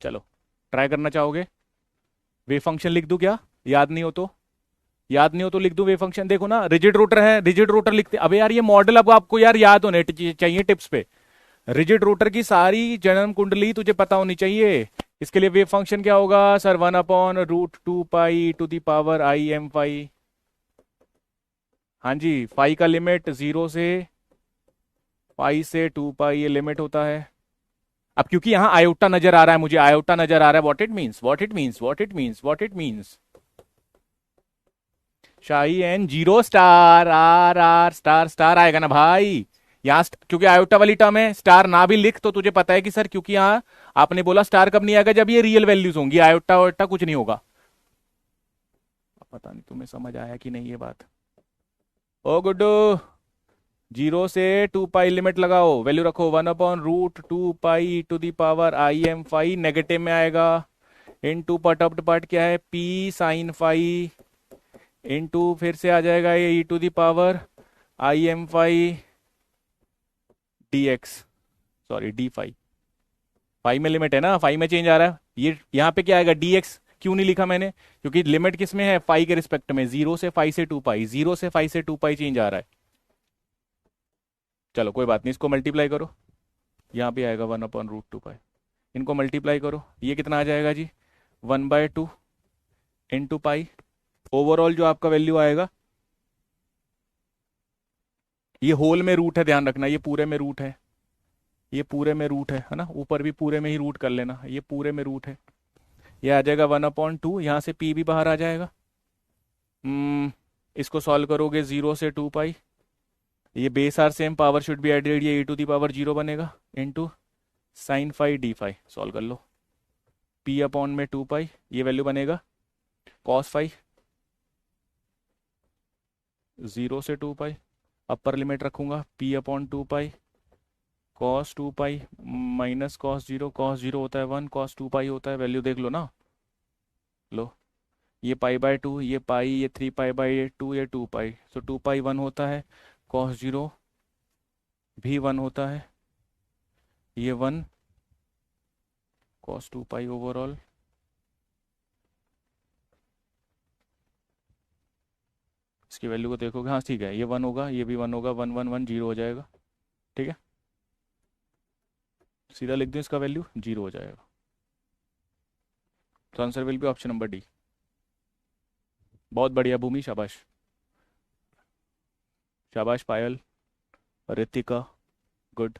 Speaker 1: चलो, ट्राई करना चाहोगे? वे फंक्शन लिख दूं क्या? याद नहीं हो तो, याद नहीं हो तो लिख दूं वे फंक्शन। देखो ना, रिजिड रोटर है, रिजिड रोटर लिखते। अबे यार ये मॉडल अब आपको यार याद होने चाहिए टिप्स पे। रिजिड रोटर की सारी जन्म कुंडली तुझे पता होनी चाहिए। इसके लिए वेव फंक्शन क्या होगा sir? 1/√2 pi to the power I am phi. हाँ जी, फाई का लिमिट 0 से पाई से 2 पाई, ये लिमिट होता है। अब क्योंकि यहां आयोटा नजर आ रहा है, मुझे आयोटा नजर आ रहा है, what it means, what it means, what it means, what it means, psi n zero star r r star star आएगा ना भाई। यहाँ क्योंकि आयोटा वाली टर्म है, स्टार ना भी लिख तो तुझे पता है कि सर, क्योंकि यहाँ आपने बोला स्टार कब नहीं आएगा, जब ये रियल वैल्यूज होंगी, आयोटा वायोटा कुछ नहीं होगा। पता नहीं तुम्हें समझ आया कि नहीं ये बात। ओ गुड्डू, 0 से 2 पाई लिमिट लगाओ, वैल्यू रखो 1/√2 pi to the power I am phi, negative में आएगा। इन टू पार्ट क्या है? पी साइन फाई इनटू फिर से आ जाएगा ये E to the power I am phi D X, sorry D phi. Phi में लिमिट है ना, फाई में चेंज आ रहा है। ये यहाँ पे क्या आएगा? D x. क्यों नहीं लिखा मैंने? क्योंकि लिमिट किस में है? फाई के रिस्पेक्ट में, 0 से 5 से 2 पाई, 0 से 5 से 2 पाई चेंज आ रहा है। चलो कोई बात नहीं, इसको मल्टीप्लाई करो, यहाँ पे आएगा 1/√2 पाई। इनको मल्टीप्लाई करो, ये कितना आ जाएगा जी? 1/2 इंटू पाई। ओवरऑल जो आपका वैल्यू आएगा, ये होल में रूट है, ध्यान रखना, ये पूरे में रूट है, ये पूरे में रूट है ना, ऊपर भी पूरे में ही रूट कर लेना, ये पूरे में रूट है। ये आ जाएगा 1/2, यहाँ से पी भी बाहर आ जाएगा। इसको सॉल्व करोगे 0 से 2 पाई, ये base are same, power should be added, ये e⁻0 बनेगा इंटू sine phi d phi. Solve कर लो, p/2 पाई, ये वैल्यू बनेगा कॉस फाई 0 से 2 पाई। अपर लिमिट रखूंगा, p/2 pi cos 2 pi minus cos 0 होता है 1, कॉस 2 पाई होता है, वैल्यू देख लो ना। लो, ये पाई/2, ये पाई, ये 3 पाई/2, ये 2 पाई, सो 2 पाई 1 होता है, cos 0 भी 1 होता है, ये 1 cos 2 पाई ओवरऑल। इसकी वैल्यू को देखोगे, हाँ ठीक है, ये 1 होगा, ये भी 1 होगा, 1 1 1 0 हो जाएगा। ठीक है, सीधा लिख दूँ, इसका वैल्यू 0 हो जाएगा। तो answer will B option number D. बहुत बढ़िया भूमि, शाबाश, शाबाश पायल, रितिका, गुड।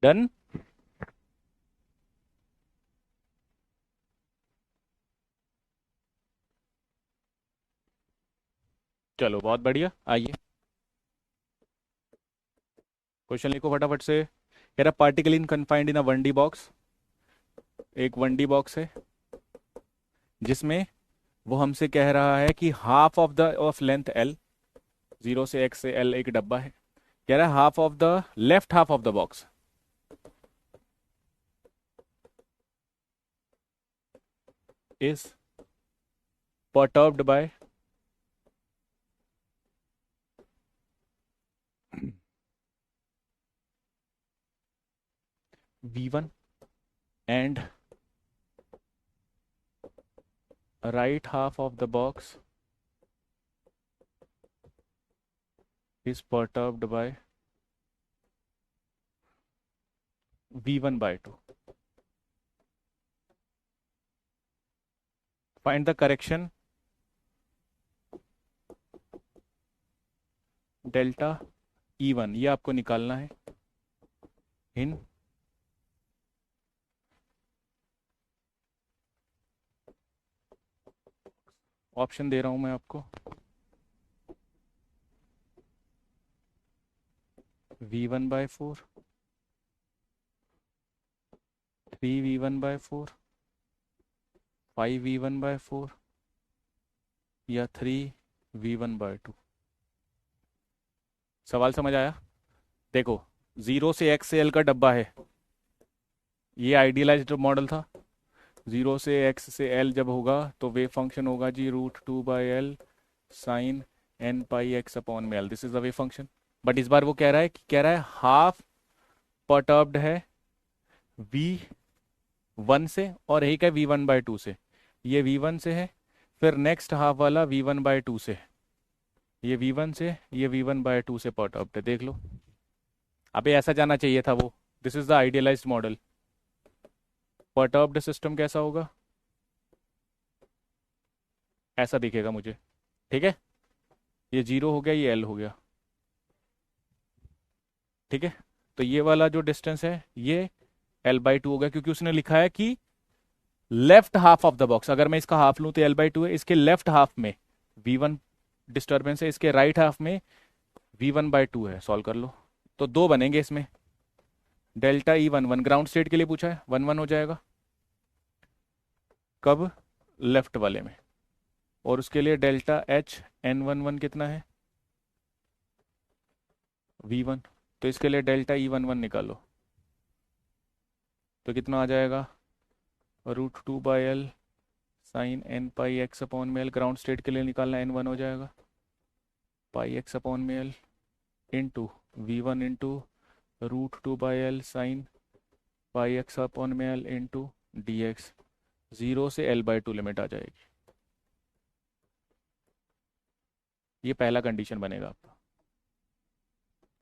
Speaker 1: डन। चलो बहुत बढ़िया, आइए क्वेश्चन लिखो फटाफट से। कह रहा particle in confined in a 1D box, एक 1D बॉक्स है जिसमें वो हमसे कह रहा है कि हाफ ऑफ लेंथ L, 0 से X से L एक डब्बा है, कह रहा है half of the left half of the box is perturbed by V1 and right half of the box is perturbed by V1/2. Find the correction delta E1, ये आपको निकालना है इन ऑप्शन दे रहा हूं मैं आपको, V1/4, 3V1/4, 5V1/4 या 3V1/2। सवाल समझ आया? देखो, 0 से X से L का डब्बा है, ये आइडियलाइज्ड मॉडल था। 0 से X से L जब होगा तो वेव फंक्शन होगा जी √2/L sine n πx/L, this is the wave function. But इस बार वो कह रहा है कि हाफ परटर्ब्ड है V1 से और एक है V1/2 से। ये V1 से है, फिर नेक्स्ट हाफ वाला V1/2 से है, ये V1 से, ये V1/2 से परटर्ब्ड है, देख लो। अबे ऐसा जाना चाहिए था वो, this is the idealised model. Perturbed system कैसा होगा, ऐसा दिखेगा मुझे, ठीक है। ये 0 हो गया, ये L हो गया, ठीक है। तो ये वाला जो डिस्टेंस है ये L/2 हो गया, क्योंकि उसने लिखा है कि left half of the box, अगर मैं इसका हाफ लूं तो L/2 है, इसके लेफ्ट हाफ में V1 डिस्टर्बेंस है, इसके राइट हाफ में V1/2 है। सॉल्व कर लो तो दो बनेंगे इसमें। डेल्टा E11 ग्राउंड स्टेट के लिए पूछा है, 1 1 हो जाएगा। कब? लेफ्ट वाले में। और उसके लिए डेल्टा H N11 कितना है? V1। तो इसके लिए डेल्टा E11 निकालो तो कितना आ जाएगा? √2/L sine N πx/μL। Ground state के लिए निकालना, N1 हो जाएगा πx/μL into V1 into √2/L sine πx/μL into dx। 0 से L/2 लिमिट आ जाएगी। ये पहला कंडीशन बनेगा आपका।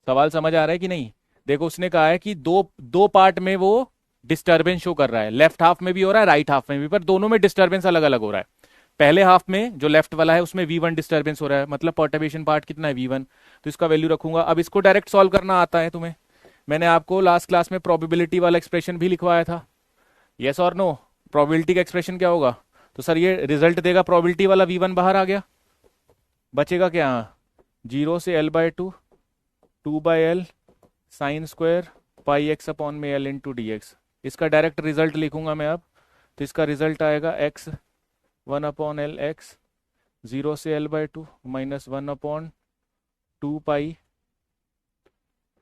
Speaker 1: सवाल समझ आ रहा है कि नहीं? देखो उसने कहा है कि दो दो पार्ट में वो डिस्टरबेंस शो कर रहा है, लेफ्ट हाफ में भी हो रहा है राइट हाफ में भी, पर दोनों में डिस्टरबेंस अलग अलग हो रहा है। पहले हाफ में जो लेफ्ट वाला है उसमें V1 डिस्टरबेंस हो रहा है, मतलब परटर्बेशन पार्ट कितना है? V1। तो इसका वैल्यू रखूंगा। अब इसको डायरेक्ट सॉल्व करना आता है तुम्हें? मैंने आपको लास्ट क्लास में प्रोबेबिलिटी वाला एक्सप्रेशन भी लिखवाया था। यस और नो? प्रोबेबिलिटी का एक्सप्रेशन क्या होगा? तो सर ये रिजल्ट देगा प्रोबेबिलिटी वाला, V1 बाहर आ गया, बचेगा क्या? 0 से L/2 2/L sine square πx/μL into dx। इसका डायरेक्ट रिजल्ट लिखूंगा मैं अब। तो इसका रिजल्ट आएगा x1/L x 0 से L/2 माइनस 1/2 पाई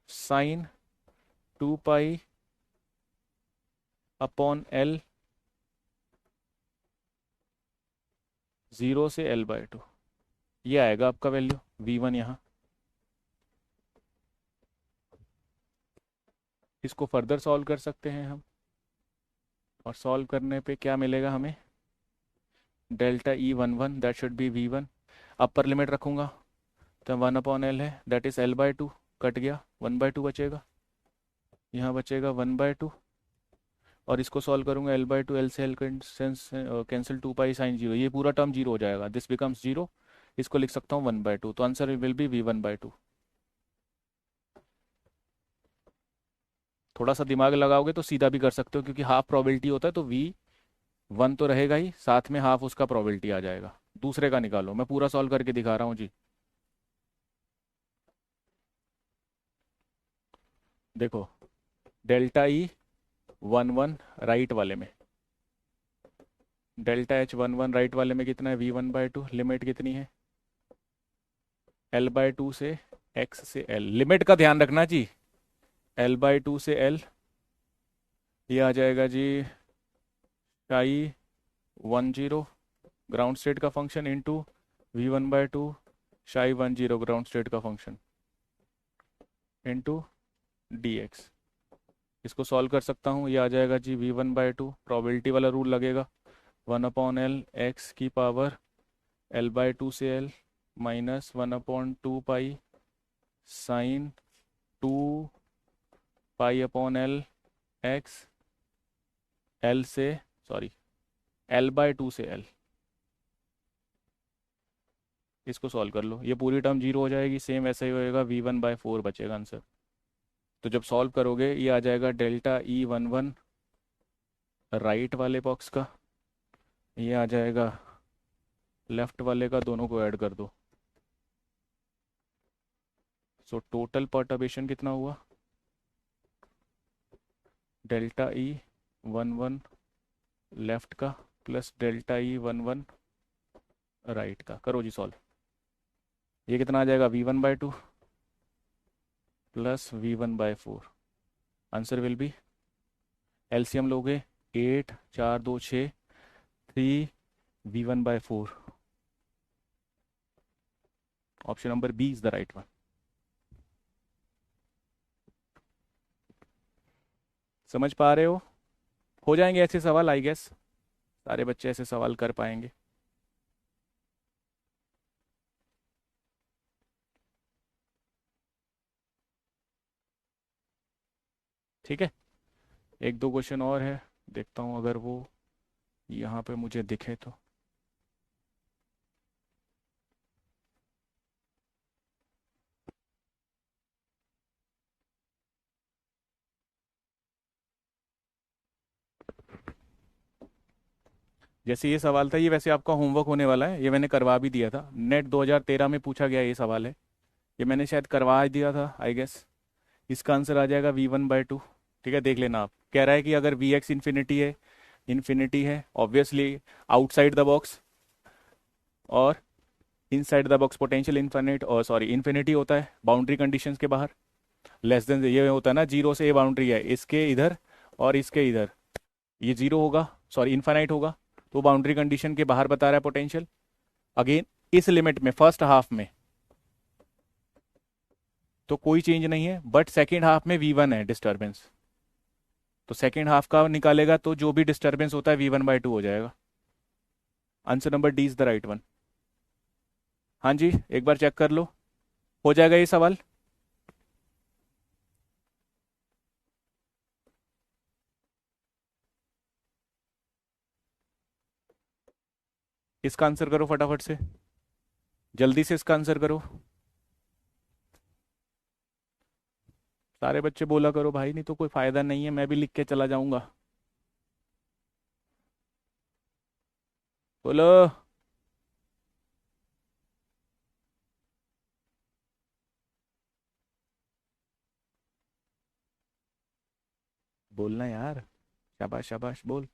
Speaker 1: साइन 2 पाई/L 0 से L/2। ये आएगा आपका वैल्यू V1 यहाँ। इसको फर्दर सॉल्व कर सकते हैं हम, और सॉल्व करने पे क्या मिलेगा हमें? Delta E11 that should B V1। Upper limit रखूंगा तो 1/L है, दैट इज L/2। कट गया, 1/2 बचेगा, यहाँ बचेगा 1/2। और इसको सॉल्व करूंगा, L/2 L से L कैंसिल 2 पाई sin 0, ये पूरा टर्म 0 हो जाएगा, दिस बिकम्स 0। इसको लिख सकता हूँ 1/2, तो आंसर विल बी V1/2। थोड़ा सा दिमाग लगाओगे तो सीधा भी कर सकते हो, क्योंकि हाफ प्रोबेबिलिटी होता है तो V1 तो रहेगा ही, साथ में हाफ उसका प्रोबेबिलिटी आ जाएगा। दूसरे का निकालो, मैं पूरा सॉल्व करके दिखा रहा हूँ जी। देखो डेल्टा E11 राइट वाले में, डेल्टा H11 राइट वाले में कितना है? V1/2। लिमिट कितनी है? L/2 से x से L। लिमिट का ध्यान रखना जी, L/2 से L। ये आ जाएगा जी Ψ10 ग्राउंड स्टेट का function into V1/2 Ψ10 ground state का फंक्शन इंटू dx। इसको सॉल्व कर सकता हूँ, ये आ जाएगा जी V1/2, प्रोबेबिलिटी वाला रूल लगेगा, 1/L x की पावर L/2 से L minus 1/2 pi sine 2 पाई/L x L से सॉरी L/2 से L। इसको सॉल्व कर लो, ये पूरी टर्म 0 हो जाएगी, सेम ऐसा ही होएगा, V1/4 बचेगा आंसर। तो जब सॉल्व करोगे ये आ जाएगा डेल्टा E11 राइट वाले बॉक्स का, ये आ जाएगा लेफ्ट वाले का, दोनों को ऐड कर दो। सो टोटल परटर्बेशन कितना हुआ? डेल्टा E11 लेफ्ट का प्लस डेल्टा E11 राइट का। करो जी सॉल्व। ये कितना आ जाएगा? V1/2 plus V1/4। Answer will be, LCM लोगे 8 4 2 6 3 V1/4। Option number B is the right one. समझ पा रहे हो जाएंगे ऐसे सवाल, आई गेस सारे बच्चे ऐसे सवाल कर पाएंगे। ठीक है, एक दो क्वेश्चन और है, देखता हूँ अगर वो यहाँ पे मुझे दिखे तो। जैसे ये सवाल था, ये वैसे आपका होमवर्क होने वाला है, ये मैंने करवा भी दिया था, नेट 2013 में पूछा गया ये सवाल है, ये मैंने शायद करवा ही दिया था आई गेस। इसका आंसर आ जाएगा V1/2। ठीक है, देख लेना आप। कह रहा है कि अगर Vx इन्फिनिटी है ऑब्वियसली आउटसाइड द बॉक्स, और inside the box potential infinite, और सॉरी इन्फिनिटी होता है बाउंड्री कंडीशंस के बाहर। लेस देन ये होता है ना, जीरो से ये बाउंड्री है, इसके इधर और इसके इधर, ये जीरो होगा, सॉरी इन्फाइनाइट होगा, तो बाउंड्री कंडीशन के बाहर बता रहा है पोटेंशियल। अगेन इस लिमिट में फर्स्ट हाफ में तो कोई चेंज नहीं है, बट सेकेंड हाफ में V1 है डिस्टर्बेंस, तो सेकेंड हाफ का निकालेगा तो जो भी डिस्टर्बेंस होता है V1/2 हो जाएगा। Answer number D is the right one. हाँ जी, एक बार चेक कर लो, हो जाएगा ये सवाल। इसका आंसर करो फटाफट से, जल्दी से इसका आंसर करो। सारे बच्चे बोला करो भाई, नहीं तो कोई फायदा नहीं है, मैं भी लिख के चला जाऊंगा। बोलो। बोलना यार, शाबाश शाबाश, बोल,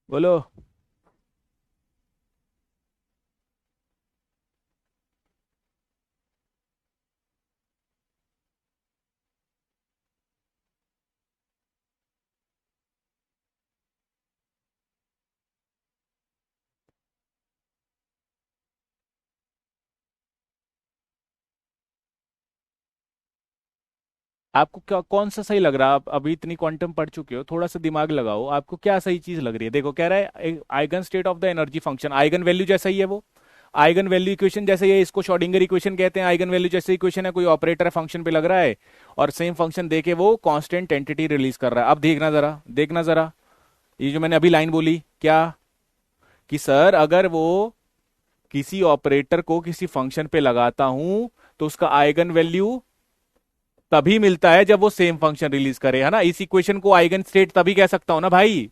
Speaker 1: बोलो। आपको क्या कौन सा सही लग रहा है? आप अभी इतनी क्वांटम पढ़ चुके हो, थोड़ा सा दिमाग लगाओ, आपको क्या सही चीज लग रही है? देखो कह रहा है eigen state of the energy function, eigen value जैसा ही है वो, आइगन वैल्यू इक्वेशन जैसे ही है, इसको श्रोडिंगर इक्वेशन कहते हैं, आइगन वैल्यू जैसे इक्वेशन है, कोई ऑपरेटर फंक्शन पे लग रहा है और सेम फंक्शन देके वो कांस्टेंट एंटिटी रिलीज कर रहा है। अब देखना जरा, देखना जरा, ये जो मैंने अभी लाइन बोली क्या, कि सर अगर वो किसी ऑपरेटर को किसी फंक्शन पे लगाता हूं तो उसका आइगन वैल्यू तभी मिलता है जब वो सेम फंक्शन रिलीज करे, है ना? इस इक्वेशन को आइगन स्टेट तभी कह सकता हूं ना भाई।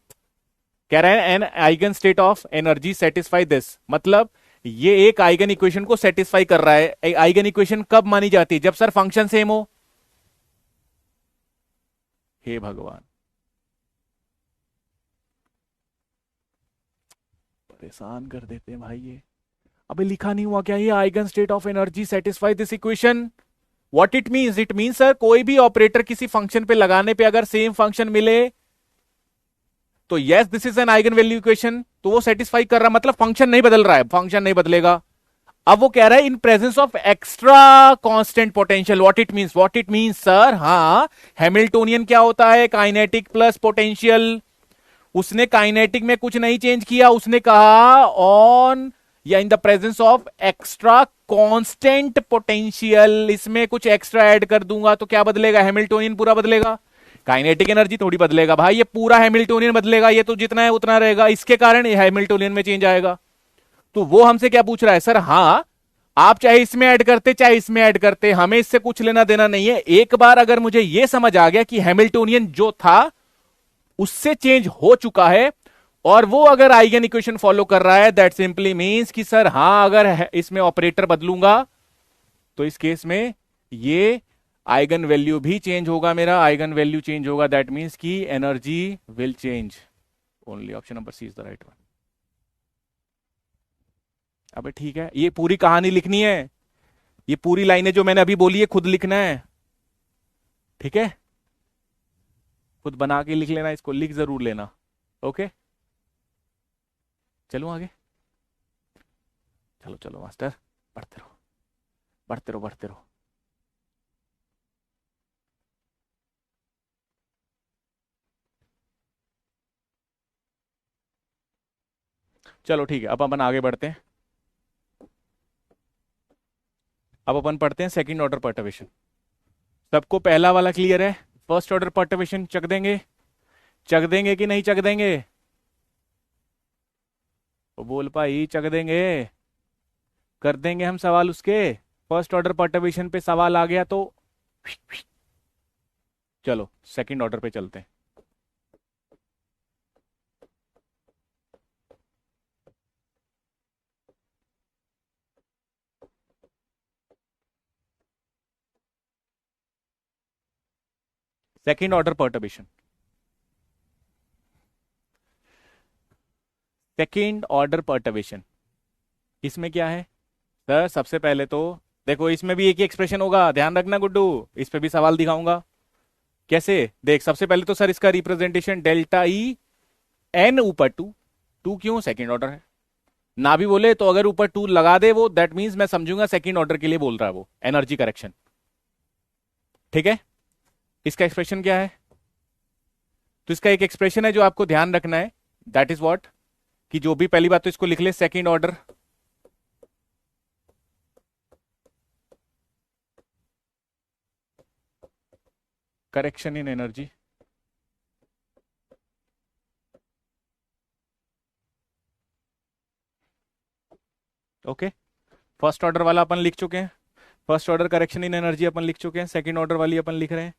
Speaker 1: कह रहा है an eigen state of energy satisfy this, मतलब ये एक आइगन इक्वेशन को सेटिस्फाई कर रहा है। आइगन इक्वेशन कब मानी जाती है? जब सर फंक्शन सेम हो। हे भगवान, परेशान कर देते हैं भाई ये। अबे लिखा नहीं हुआ क्या ये eigen state of energy satisfy this equation? What it means? It means sir कोई भी ऑपरेटर किसी फंक्शन पे लगाने पे अगर सेम फंक्शन मिले तो yes this is an eigen value equation, तो वो सेटिस्फाई कर रहा, मतलब फंक्शन नहीं बदल रहा है, फंक्शन नहीं बदलेगा। अब वो कह रहा है in presence of extra constant potential. What it means sir? हाँ, हैमिल्टोनियन क्या होता है? Kinetic plus potential. उसने काइनेटिक में कुछ नहीं चेंज किया, उसने कहा ऑन या इन the presence of extra constant potential, इसमें कुछ एक्स्ट्रा ऐड कर दूंगा तो क्या बदलेगा? हैमिल्टोनियन पूरा बदलेगा। काइनेटिक एनर्जी थोड़ी बदलेगा भाई, ये पूरा हैमिल्टोनियन बदलेगा, ये तो जितना है उतना रहेगा, इसके कारण हैमिल्टोनियन में चेंज आएगा। तो वो हमसे क्या पूछ रहा है? सर हाँ, आप चाहे इसमें ऐड करते चाहे इसमें ऐड करते, हमें इससे कुछ लेना देना नहीं है। एक बार अगर मुझे यह समझ आ गया कि हैमिल्टोनियन जो था उससे चेंज हो चुका है और वो अगर आइगन इक्वेशन फॉलो कर रहा है, दैट सिंपली मींस कि सर हाँ, अगर इसमें ऑपरेटर बदलूंगा तो इस केस में ये आइगन वैल्यू भी चेंज होगा, मेरा आइगन वैल्यू चेंज होगा, दैट मींस कि energy will change. Only option number C is the right one. अबे ठीक है, ये पूरी कहानी लिखनी है, ये पूरी लाइनें जो मैंने अभी बोली है खुद लिखना है, ठीक है? खुद बना के लिख लेना, इसको लिख जरूर लेना। ओके, चलो आगे, चलो चलो मास्टर, पढ़ते रहो पढ़ते रहो पढ़ते रहो। चलो ठीक है, अब अपन आगे बढ़ते हैं। अब अपन पढ़ते हैं सेकंड ऑर्डर पर्टर्वेशन। सबको पहला वाला क्लियर है? फर्स्ट ऑर्डर पर्टर्वेशन चक देंगे? चक देंगे कि नहीं चक देंगे? वो बोल पाई, चक देंगे? कर देंगे हम सवाल उसके। फर्स्ट ऑर्डर पर्टर्वेशन पे सवाल आ गया तो चलो सेकंड ऑर्डर पे चलते हैं। Second order perturbation, second order perturbation, इसमें क्या है सर? सबसे पहले तो देखो, इसमें भी एक ही एक्सप्रेशन होगा, ध्यान रखना गुड्डू, इस पे भी सवाल दिखाऊंगा। कैसे? देख, सबसे पहले तो सर इसका रिप्रेजेंटेशन डेल्टा ई एन ऊपर टू, टू क्यों? सेकेंड ऑर्डर है। ना भी बोले तो अगर ऊपर टू लगा दे वो, दैट मीन्स मैं समझूंगा सेकेंड ऑर्डर के लिए बोल रहा है वो, एनर्जी करेक्शन। ठीक है, इसका एक्सप्रेशन क्या है? तो इसका एक एक्सप्रेशन है जो आपको ध्यान रखना है, दैट इज व्हाट, कि जो भी, पहली बात तो इसको लिख ले, second order correction in energy. Okay, first order वाला अपन लिख चुके हैं, first order correction in energy अपन लिख चुके हैं, सेकेंड ऑर्डर वाली अपन लिख रहे हैं।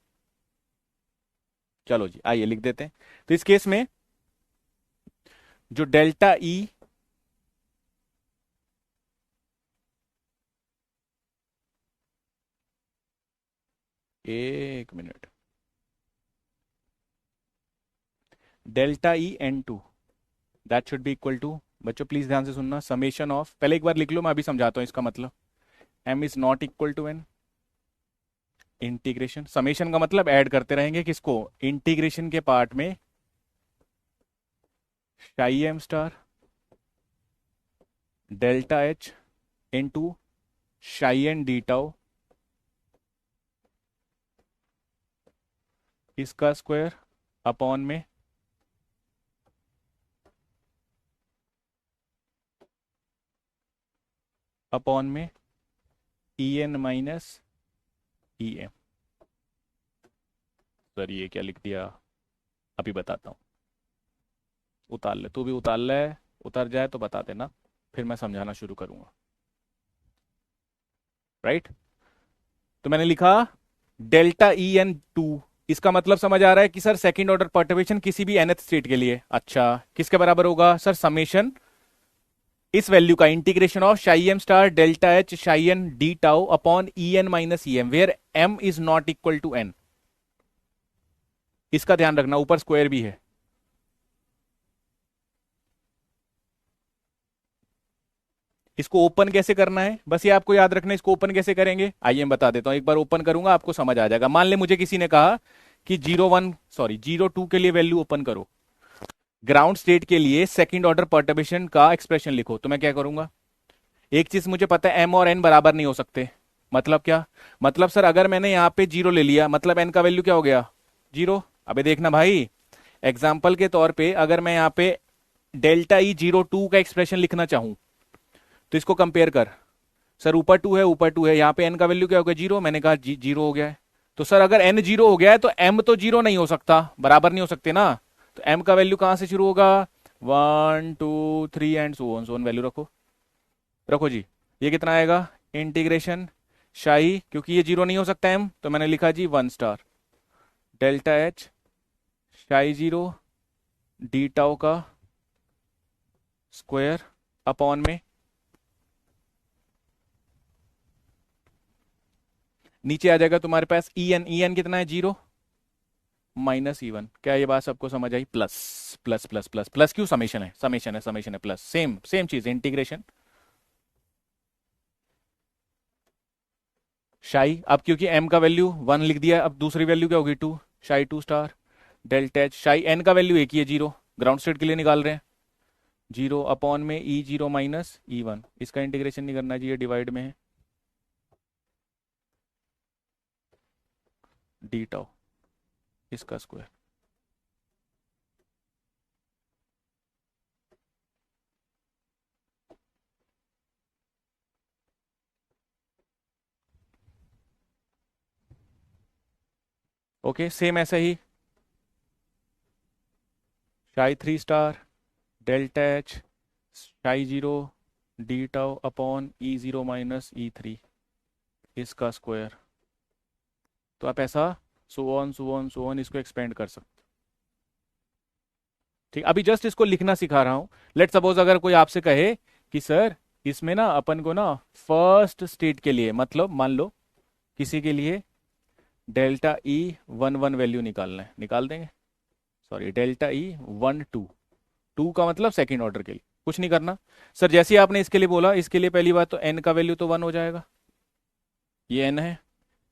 Speaker 1: चलो जी, आइए लिख देते हैं। तो इस केस में जो डेल्टा ई एक मिनट, delta E N two, that should be equal to, बच्चों प्लीज ध्यान से सुनना, समेशन ऑफ, पहले एक बार लिख लो, मैं अभी समझाता हूं इसका मतलब। M is not equal to n, integration, summation का मतलब ऐड करते रहेंगे किसको? इंटीग्रेशन के पार्ट में psi M star delta H into psi N D tau, इसका स्क्वायर अपॉन में E N minus E m. Sir ये क्या लिख दिया? अभी बताता हूँ, उतार ले, तू भी उतार ले, उतर जाए तो बता देना, फिर मैं समझाना शुरू करूंगा। राइट, तो मैंने लिखा डेल्टा ई एन टू, इसका मतलब समझ आ रहा है कि सर सेकंड ऑर्डर पर्टर्बेशन किसी भी nth स्टेट के लिए, अच्छा किसके बराबर होगा सर? समेशन इस वैल्यू का integration of psi M star delta H psi N D tau upon E N minus E M, where M is not equal to N. इसका ध्यान रखना, ऊपर स्क्वायर भी है। इसको ओपन कैसे करना है, बस ये आपको याद रखना है, इसको ओपन कैसे करेंगे आइए मैं बता देता हूं, एक बार ओपन करूंगा आपको समझ आ जाएगा। मान ले मुझे किसी ने कहा कि 01 सॉरी 02 के लिए वैल्यू ओपन करो, ग्राउंड स्टेट के लिए सेकंड ऑर्डर पर्टर्बेशन का एक्सप्रेशन लिखो, तो मैं क्या करूंगा? एक चीज मुझे पता है, एम और एन बराबर नहीं हो सकते। मतलब क्या? मतलब सर अगर मैंने यहां पे जीरो ले लिया, मतलब एन का वैल्यू क्या हो गया? जीरो। अबे देखना भाई, एग्जाम्पल के तौर पे अगर मैं यहाँ पे डेल्टा ई 02 का एक्सप्रेशन लिखना चाहूं, तो इसको कंपेयर कर। सर ऊपर टू है, ऊपर टू है, यहाँ पे एन का वैल्यू क्या हो गया? जीरो। मैंने कहा जीरो हो गया है, तो सर अगर एन जीरो हो गया है तो एम तो जीरो नहीं हो सकता, बराबर नहीं हो सकते ना। तो एम का वैल्यू कहां से शुरू होगा? 1 2 3 एंड सो ऑन वैल्यू रखो, रखो जी। ये कितना आएगा? इंटीग्रेशन शाही, क्योंकि ये जीरो नहीं हो सकता एम, तो मैंने लिखा जी 1 स्टार डेल्टा एच शाही जीरो डी टाउ का स्क्वायर अपॉन में, नीचे आ जाएगा तुम्हारे पास ई एन, ई एन कितना है? जीरो माइनस ई वन। क्या ये बात सबको समझ आई? Plus plus plus plus plus, क्यों? समेशन है, समेशन है, समेशन है, प्लस, सेम सेम चीज, इंटीग्रेशन शाई। अब क्योंकि एम का वैल्यू 1 लिख दिया, अब दूसरी वैल्यू क्या होगी? 2, शाई 2 star delta H psi N का वैल्यू एक ही है, जीरो, ग्राउंड स्टेट के लिए निकाल रहे हैं, जीरो अपॉन में ई जीरो माइनस ई वन। इसका इंटीग्रेशन नहीं करना चाहिए, डिवाइड में है, डी टाउ इसका स्क्वायर। ओके, सेम ऐसा ही शाई 3 star delta H psi zero d tau upon ई जीरो माइनस ई थ्री इसका स्क्वायर। तो आप ऐसा सो ऑन इसको एक्सपेंड कर सकते। ठीक, अभी जस्ट इसको लिखना सिखा रहा हूं। लेट सपोज अगर कोई आपसे कहे कि सर इसमें ना अपन को ना फर्स्ट स्टेट के लिए, मतलब मान लो किसी के लिए delta E one one value निकालना है, निकाल देंगे। Sorry, delta E one two, two का मतलब सेकेंड ऑर्डर के लिए कुछ नहीं करना। सर जैसे ही आपने इसके लिए बोला, इसके लिए पहली बात तो एन का वैल्यू तो वन हो जाएगा, ये एन है।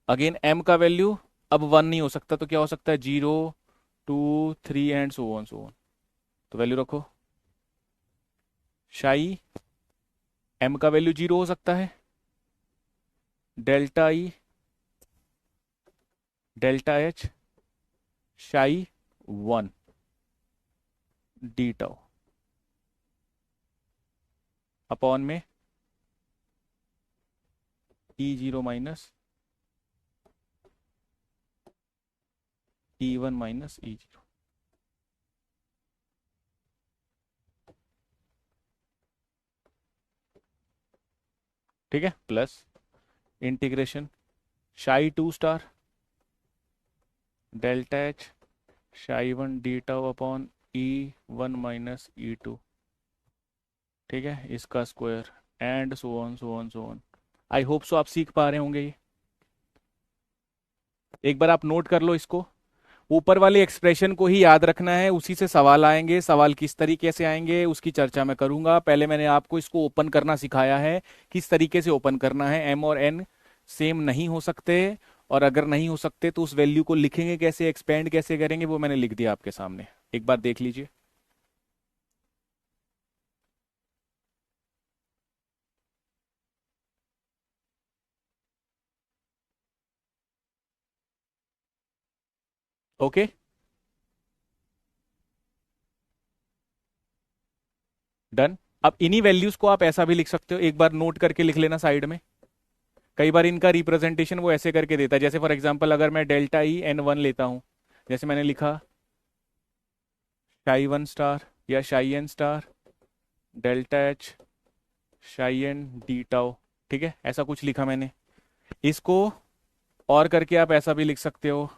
Speaker 1: अगेन एम का वैल्यू अब वन नहीं हो सकता, तो क्या हो सकता है, zero, two, three and so on so on. तो वैल्यू रखो, शाई एम का वैल्यू जीरो हो सकता है, delta E, delta H, psi one, D tau upon में ई जीरो माइनस ई वन माइनस ई जीरो। ठीक है, plus integration psi two star delta H psi one D tau upon e one minus ई two. ठीक है, इसका square and so on so on so on. I hope so आप सीख पा रहे होंगे ये। एक बार आप नोट कर लो इसको, ऊपर वाले एक्सप्रेशन को ही याद रखना है, उसी से सवाल आएंगे। सवाल किस तरीके से आएंगे उसकी चर्चा मैं करूंगा। पहले मैंने आपको इसको ओपन करना सिखाया है, किस तरीके से ओपन करना है। एम और एन सेम नहीं हो सकते, और अगर नहीं हो सकते तो उस वैल्यू को लिखेंगे कैसे, एक्सपेंड कैसे करेंगे, वो मैंने लिख दिया आपके सामने, एक बार देख लीजिए। Okay, done. अब इन्हीं वैल्यूज को आप ऐसा भी लिख सकते हो, एक बार नोट करके लिख लेना साइड में। कई बार इनका रिप्रेजेंटेशन वो ऐसे करके देता है, जैसे फॉर एग्जांपल अगर मैं डेल्टा ई एन वन लेता हूं, जैसे मैंने लिखा शाई वन स्टार या शाई N star delta H psi N D tau. ठीक है, ऐसा कुछ लिखा मैंने। इसको और करके आप ऐसा भी लिख सकते हो,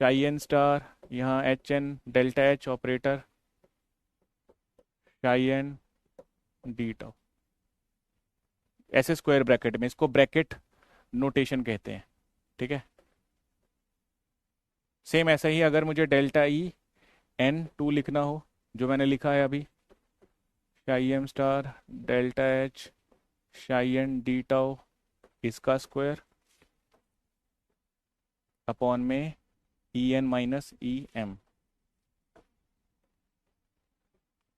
Speaker 1: शाई एन स्टार, यहाँ H N delta H operator psi N D tau, ऐसे स्क्वायर ब्रैकेट में। इसको ब्रैकेट नोटेशन कहते हैं। ठीक है, सेम ऐसा ही अगर मुझे डेल्टा ई एन टू लिखना हो, जो मैंने लिखा है अभी, psi M star delta H psi N D tau, इसका स्क्वायर अपॉन में E N minus E M.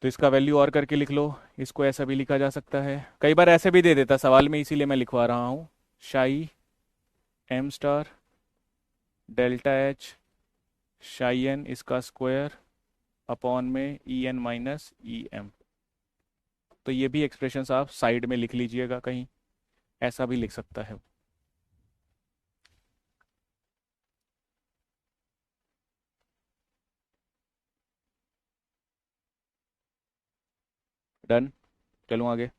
Speaker 1: तो इसका वैल्यू और करके लिख लो। इसको ऐसा भी लिखा जा सकता है, कई बार ऐसे भी दे देता सवाल में, इसीलिए मैं लिखवा रहा हूँ, psi M star delta H psi N इसका स्क्वायर अपॉन में E N minus E M. तो ये भी एक्सप्रेशंस आप साइड में लिख लीजिएगा, कहीं ऐसा भी लिख सकता है। डन, चलूँ आगे।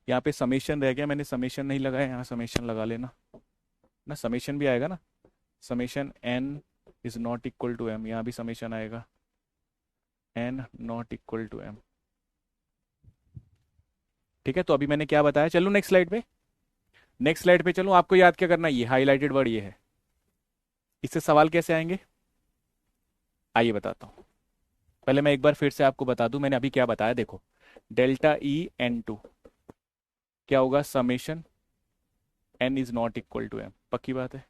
Speaker 1: यहाँ पे समेशन रह गया, मैंने समेशन नहीं लगाया, यहाँ समेशन लगा लेना ना, समेशन भी आएगा ना, summation N is not equal to M, यहाँ भी समेशन आएगा N not equal to M. ठीक है, तो अभी मैंने क्या बताया, चलो नेक्स्ट स्लाइड पे। नेक्स्ट स्लाइड पे चलो, आपको याद क्या करना है, ये हाईलाइटेड वर्ड ये है, इससे सवाल कैसे आएंगे आइए बताता हूँ। पहले मैं एक बार फिर से आपको बता दूं मैंने अभी क्या बताया, देखो डेल्टा ई एन टू क्या होगा, summation N is not equal to M, पक्की बात है,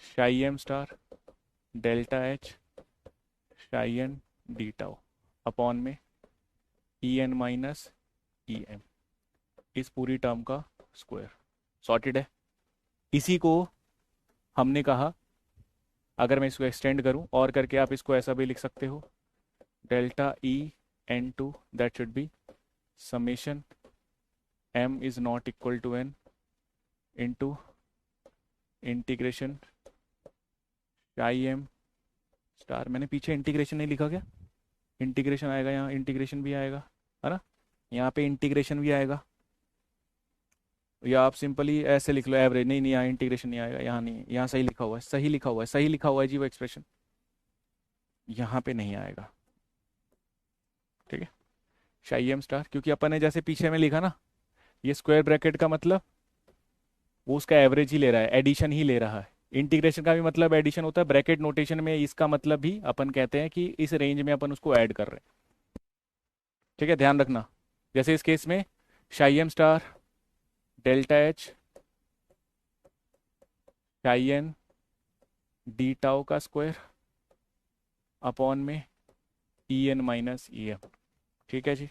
Speaker 1: psi M star delta H psi N D tau upon में E N minus E M, इस पूरी टर्म का स्क्वायर। सॉर्टेड है। इसी को हमने कहा, अगर मैं इसको एक्सटेंड करूं और करके, आप इसको ऐसा भी लिख सकते हो, delta E N two that should be summation M is not equal to N into integration psi M star. मैंने पीछे इंटीग्रेशन नहीं लिखा क्या, इंटीग्रेशन आएगा, यहाँ इंटीग्रेशन भी आएगा, है ना, यहाँ पे इंटीग्रेशन भी आएगा, या आप सिंपली ऐसे लिख लो एवरेज। नहीं नहीं, यहाँ इंटीग्रेशन नहीं आएगा, यहाँ नहीं, यहाँ सही लिखा हुआ है, सही लिखा हुआ है, सही लिखा हुआ है जी वो एक्सप्रेशन, यहाँ पे नहीं आएगा। ठीक है, शाई एम स्टार, क्योंकि अपन ने जैसे पीछे में लिखा ना, ये स्क्वायर ब्रैकेट का मतलब वो उसका एवरेज ही ले रहा है, एडिशन ही ले रहा है। इंटीग्रेशन का भी मतलब एडिशन होता है, ब्रैकेट नोटेशन में इसका मतलब भी अपन कहते हैं कि इस रेंज में अपन उसको ऐड कर रहे हैं। ठीक है, ध्यान रखना। जैसे इस केस में psi M star delta H psi N D tau का स्क्वायर अपॉन में E N minus E M. ठीक है जी,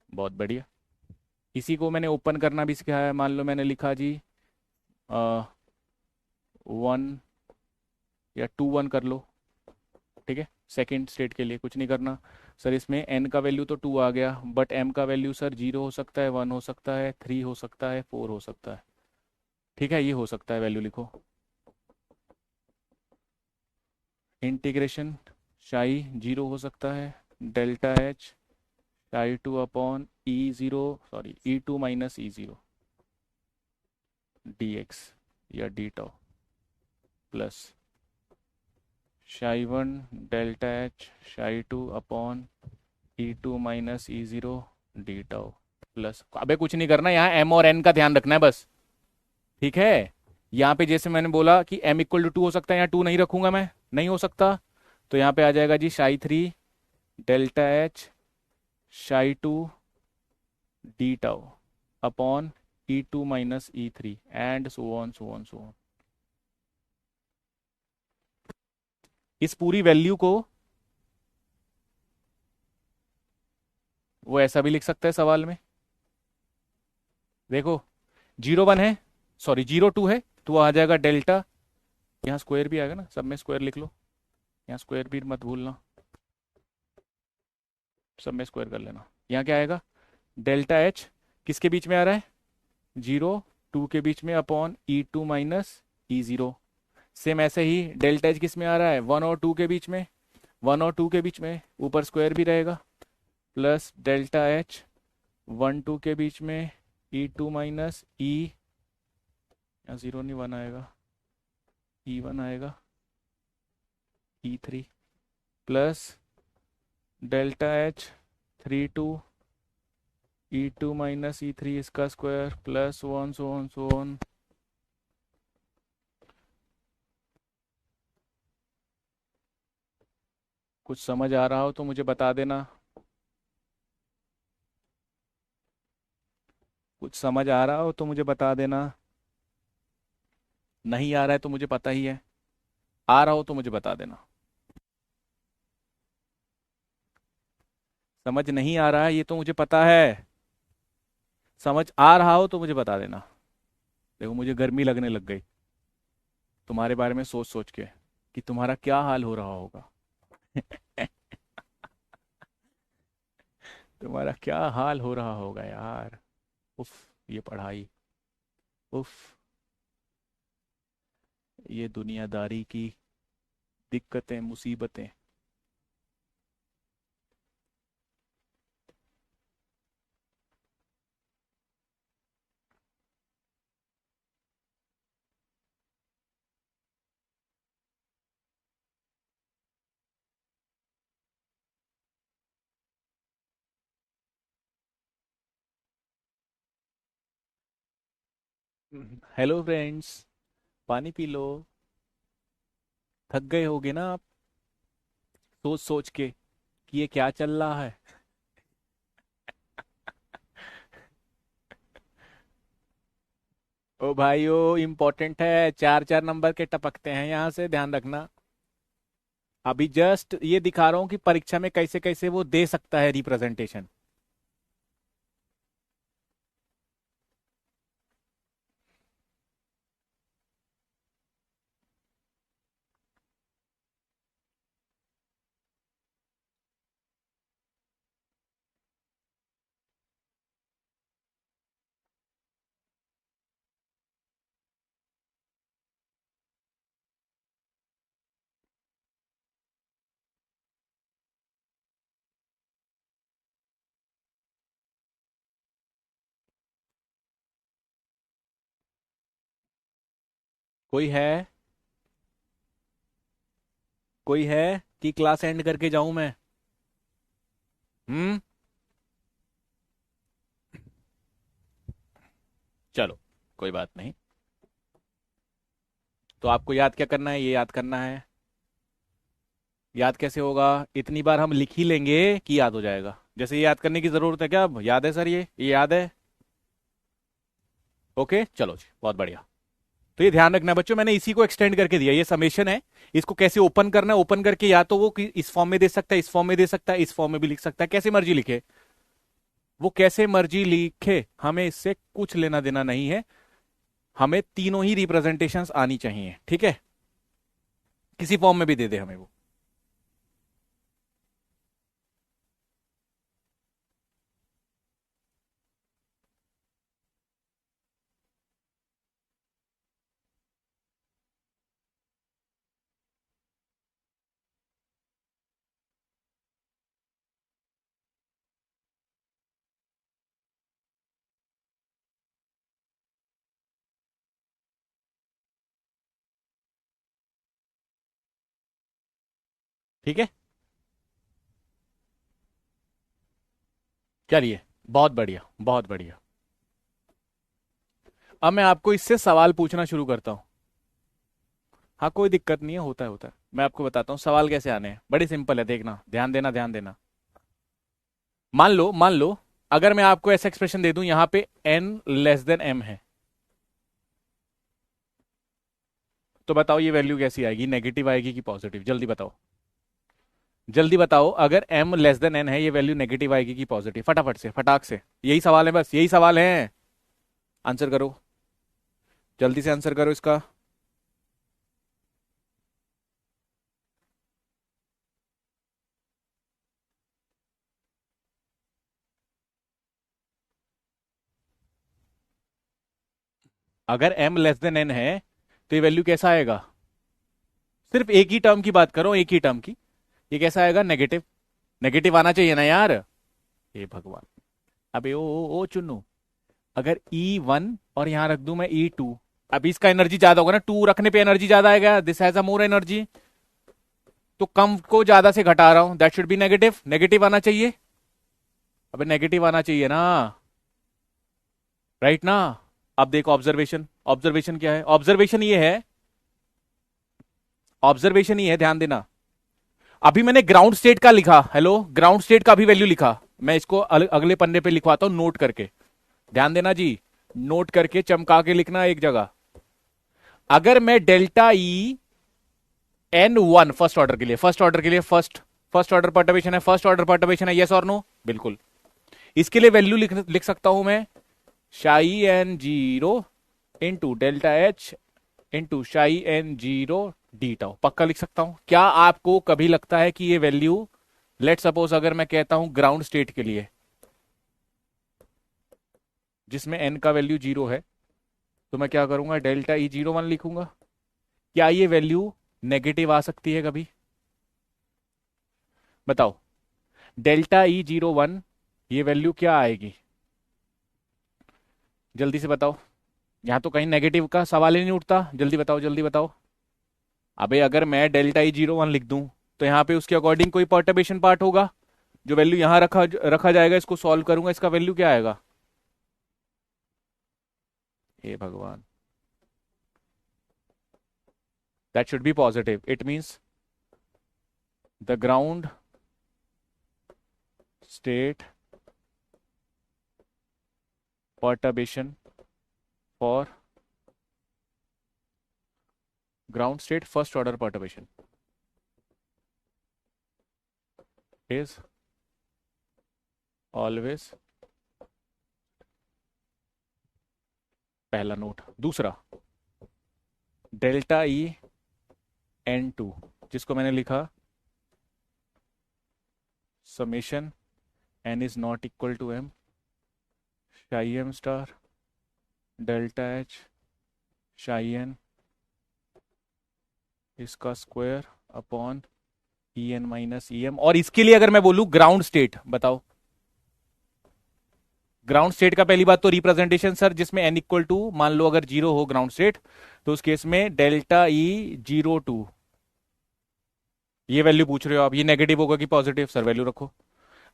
Speaker 1: बहुत बढ़िया। इसी को मैंने ओपन करना भी सिखाया है। मान लो मैंने लिखा जी 1 या 2 1 कर लो। ठीक है, सेकेंड स्टेट के लिए कुछ नहीं करना। सर इसमें एन का वैल्यू तो 2 आ गया, बट एम का वैल्यू सर 0 हो सकता है, 1 हो सकता है, 3 हो सकता है, 4 हो सकता है। ठीक है, ये हो सकता है वैल्यू लिखो। इंटीग्रेशन शाई 0 हो सकता है, डेल्टा एच शाई 2 अपॉन ई zero, sorry E2 minus E0 D x या डी टाउ प्लस शाई 1 डेल्टा एच शाई 2 upon E2 minus E0 D tau plus, अबे कुछ नहीं करना, यहाँ एम और एन का ध्यान रखना है बस। ठीक है, यहाँ पे जैसे मैंने बोला कि एम इक्वल टू 2 हो सकता है, यहाँ 2 नहीं रखूंगा मैं, नहीं हो सकता, तो यहाँ पे आ जाएगा जी शाई 3 डेल्टा एच शाई 2 D tau upon E2 minus E3 and so on so on so on. इस पूरी वैल्यू को वो ऐसा भी लिख सकता है सवाल में, देखो 0 1 है, सॉरी 0 2 है, तो आ जाएगा डेल्टा, यहाँ स्क्वायर भी आएगा ना, सब में स्क्वायर लिख लो, यहाँ स्क्वायर भी मत भूलना, सब में स्क्वायर कर लेना। यहाँ क्या आएगा, डेल्टा एच किसके बीच में आ रहा है, 0 2 के बीच में upon E2 minus E0। Same ऐसे ही डेल्टा एच किस में आ रहा है, 1 और 2 के बीच में, 1 और 2 के बीच में, ऊपर स्क्वायर भी रहेगा, प्लस डेल्टा एच 1 2 के बीच में E2 माइनस ई, यहाँ 0 नहीं 1 आएगा, E1 आएगा, E3 plus delta H 3 2 E2 minus E3 इसका square plus 1 so on so on. कुछ समझ आ रहा हो तो मुझे बता देना, कुछ समझ आ रहा हो तो मुझे बता देना, नहीं आ रहा है तो मुझे पता ही है, आ रहा हो तो मुझे बता देना। समझ नहीं आ रहा है ये तो मुझे पता है, समझ आ रहा हो तो मुझे बता देना। देखो मुझे गर्मी लगने लग गई तुम्हारे बारे में सोच सोच के, कि तुम्हारा क्या हाल हो रहा होगा। तुम्हारा क्या हाल हो रहा होगा यार। उफ, ये पढ़ाई, उफ, ये दुनियादारी की दिक्कतें मुसीबतें। हेलो फ्रेंड्स, पानी पी लो, थक गए होगे ना आप सोच सोच के कि ये क्या चल रहा है। ओ भाई ओ इम्पोर्टेंट है, 4 4 नंबर के टपकते हैं यहाँ से, ध्यान रखना। अभी जस्ट ये दिखा रहा हूँ कि परीक्षा में कैसे कैसे वो दे सकता है रिप्रेजेंटेशन। कोई है? कोई है कि क्लास एंड करके जाऊं मैं? हम्म। चलो, कोई बात नहीं। तो आपको याद क्या करना है? ये याद करना है। याद कैसे होगा? इतनी बार हम लिख ही लेंगे कि याद हो जाएगा। जैसे ये याद करने की जरूरत है क्या? अब याद है सर, ये याद है? ओके, चलो जी, बहुत बढ़िया। तो ये ध्यान रखना बच्चों, मैंने इसी को एक्सटेंड करके दिया, ये समेशन है। इसको कैसे ओपन करना है? ओपन करके या तो वो इस फॉर्म में दे सकता है, इस फॉर्म में दे सकता है, इस फॉर्म में भी लिख सकता है, कैसे मर्जी लिखे। वो कैसे मर्जी लिखे, हमें इससे कुछ लेना देना नहीं है। हमें तीनों ही रिप्रेजेंटेशंस आनी चाहिए, ठीक है? किसी फॉर्म में भी दे दे हमें वो। ठीक है, चलिए। बहुत बढ़िया, बहुत बढ़िया। अब मैं आपको इससे सवाल पूछना शुरू करता हूं। हाँ, कोई दिक्कत नहीं है, होता है होता है। मैं आपको बताता हूँ सवाल कैसे आने हैं, बड़ी सिंपल है, देखना, ध्यान देना, ध्यान देना। मान लो अगर मैं आपको ऐसा एक्सप्रेशन दे दूं, यहां पे n लेस देन m है, तो बताओ ये वैल्यू कैसी आएगी? नेगेटिव आएगी कि पॉजिटिव? जल्दी बताओ, जल्दी बताओ। अगर m लेस देन n है, ये वैल्यू नेगेटिव आएगी कि पॉजिटिव? फटाफट से, फटाक से, यही सवाल है, बस यही सवाल है। आंसर करो, जल्दी से आंसर करो इसका। अगर m लेस देन n है तो ये वैल्यू कैसा आएगा? सिर्फ एक ही टर्म की बात करो, एक ही टर्म की। ये कैसा आएगा? नेगेटिव। नेगेटिव आना चाहिए ना यार। हे भगवान। अबे ओ चुन्नू, अगर E1 और यहां रख दूं मैं E2, अब इसका एनर्जी ज्यादा होगा ना, 2 रखने पे एनर्जी ज्यादा आएगा, this has a more energy. तो कम को ज्यादा से घटा रहा हूं, that should B negative. Negative आना चाहिए। अबे नेगेटिव आना चाहिए ना, राइट ना? अब देखो ऑब्जर्वेशन, ऑब्जर्वेशन क्या है? ऑब्जर्वेशन ये है, ऑब्जर्वेशन ये है, ध्यान देना। अभी मैंने ग्राउंड स्टेट का लिखा, हेलो, ग्राउंड स्टेट का भी वैल्यू लिखा। मैं इसको अगले पन्ने पे लिखवाता हूं नोट करके। ध्यान देना जी, नोट करके चमका के लिखना एक जगह। अगर मैं delta E n1 first order के लिए, फर्स्ट ऑर्डर के लिए, फर्स्ट ऑर्डर परटर्बेशन है, फर्स्ट ऑर्डर परटर्बेशन है, यस और नो? बिल्कुल। इसके लिए वैल्यू लिख सकता हूं मैं, शाई n0 into delta H into शाई n0 डी टाउ। पक्का लिख सकता हूं। क्या आपको कभी लगता है कि ये वैल्यू, लेट सपोज अगर मैं कहता हूं ग्राउंड स्टेट के लिए, जिसमें n का वैल्यू 0 है, तो मैं क्या करूंगा? डेल्टा E01 लिखूंगा। क्या ये वैल्यू नेगेटिव आ सकती है कभी? बताओ, डेल्टा E01, ये वैल्यू क्या आएगी? जल्दी से बताओ। यहां तो कहीं नेगेटिव का सवाल ही नहीं उठता, जल्दी बताओ, जल्दी बताओ। अबे अगर मैं डेल्टा E01 लिख दूं, तो यहां पे उसके अकॉर्डिंग कोई परटर्बेशन पार्ट होगा, जो वैल्यू यहां रखा रखा जाएगा, इसको सॉल्व करूंगा, इसका वैल्यू क्या आएगा? हे भगवान, that should B positive. It means the ground state perturbation for ground state first order perturbation is always, पहला नोट। दूसरा, डेल्टा ई n2, जिसको मैंने लिखा summation n is not equal to m psi m star delta h psi n इसका square upon E N minus E M. और इसके लिए अगर मैं बोलूं ग्राउंड स्टेट, बताओ, ग्राउंड स्टेट का पहली बात तो रिप्रेजेंटेशन सर, जिसमें एन इक्वल टू, मान लो अगर जीरो हो ग्राउंड स्टेट, तो उस केस में डेल्टा ई जीरो टू, ये वैल्यू पूछ रहे हो आप, ये नेगेटिव होगा कि पॉजिटिव, सर वैल्यू रखो।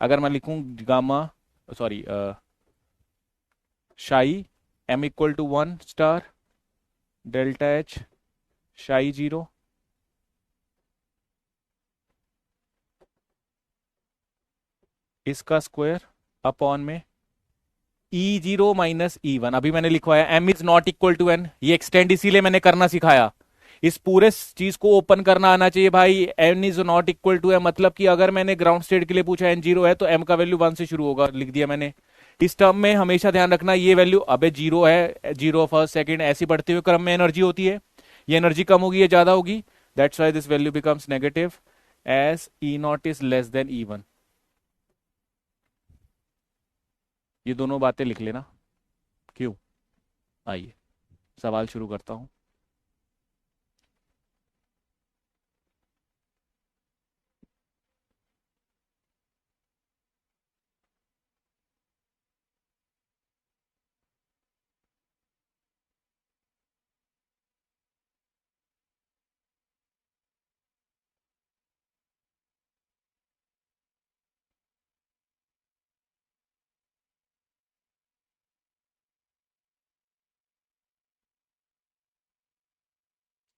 Speaker 1: अगर मैं लिखूं gamma, sorry psi M equal to one star delta H psi zero, इसका स्क्वायर अपॉन में ई जीरो माइनस ई वन। अभी मैंने लिखवाया M is not equal to N, ये एक्सटेंड इसीलिए मैंने करना सिखाया, इस पूरे चीज को ओपन करना आना चाहिए भाई। N is not equal to M, मतलब कि अगर मैंने ग्राउंड स्टेट के लिए पूछा एन जीरो है तो एम का वैल्यू वन से शुरू होगा, लिख दिया मैंने। इस टर्म में हमेशा ध्यान रखना ये वैल्यू, अबे जीरो है, जीरो फर्स्ट सेकंड ऐसी बढ़ते हुए क्रम में एनर्जी होती है, ये एनर्जी कम होगी ये ज्यादा होगी, that's why this value becomes negative as E not is less than E one. ये दोनों बातें लिख लेना। क्यों? आइए सवाल शुरू करता हूं।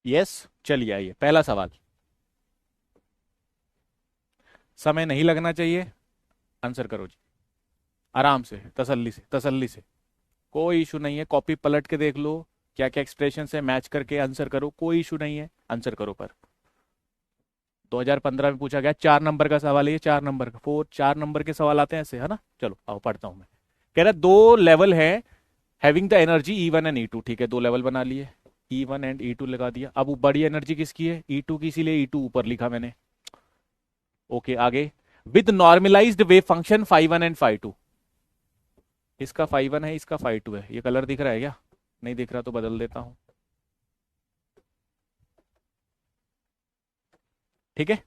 Speaker 1: यस, चलिए आइए पहला सवाल। समय नहीं लगना चाहिए, आंसर करो जी, आराम से, तसल्ली से, तसल्ली से, कोई इशू नहीं है, कॉपी पलट के देख लो, क्या क्या एक्सप्रेशन है मैच करके आंसर करो, कोई इशू नहीं है, आंसर करो। पर 2015 में पूछा गया 4 नंबर का सवाल है ये, 4 नंबर का, 4 नंबर के सवाल आते हैं ऐसे, है ना। चलो आओ पढ़ता हूं मैं। कह रहा दो लेवल है having the energy E one and E two, ठीक है, दो लेवल बना लिए, E one and E two लगा दिया। अब बड़ी एनर्जी किसकी है? ई टू की, इसीलिए ई टू ऊपर लिखा मैंने। ओके आगे, with normalised wave function five one and five two, इसका फाइव वन है इसका फाइव टू है, ये कलर दिख रहा है क्या? नहीं दिख रहा तो बदल देता हूं, ठीक है।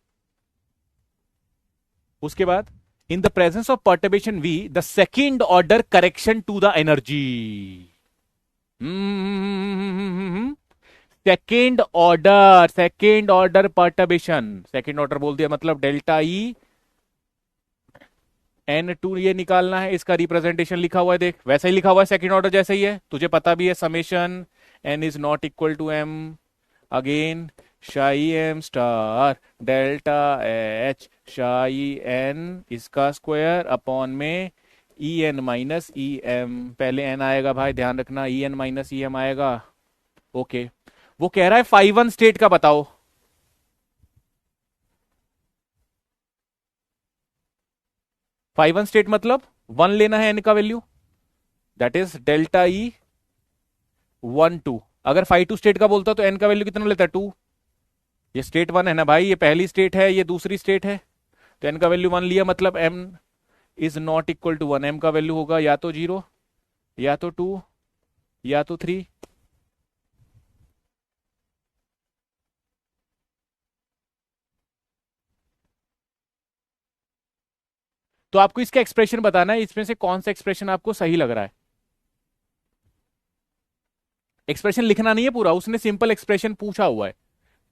Speaker 1: उसके बाद in the presence of perturbation V the second order correction to the energy, second order perturbation, second order बोल दिया मतलब डेल्टा ई एन टू, ये निकालना है, इसका रिप्रेजेंटेशन लिखा हुआ है देख, वैसा ही लिखा हुआ है, सेकेंड ऑर्डर जैसे ही है, तुझे पता भी है, summation N is not equal to M again psi M star delta H psi N, इसका स्क्वायर अपॉन में E N minus E M, पहले एन आएगा भाई ध्यान रखना, E N minus E M आएगा। ओके, वो कह रहा है फाइव वन स्टेट का बताओ। फाइव वन स्टेट मतलब वन लेना है एन का value, that is delta E one two. अगर फाइव टू स्टेट का बोलता तो एन का वैल्यू कितना लेता? टू। ये स्टेट वन है ना भाई, ये पहली स्टेट है, ये दूसरी स्टेट है, तो एन का वैल्यू वन लिया मतलब M is not equal to one, M का वैल्यू होगा या तो जीरो या तो टू या तो थ्री। तो आपको इसका एक्सप्रेशन बताना है, इसमें से कौन सा एक्सप्रेशन आपको सही लग रहा है। एक्सप्रेशन लिखना नहीं है पूरा, उसने सिंपल एक्सप्रेशन पूछा हुआ है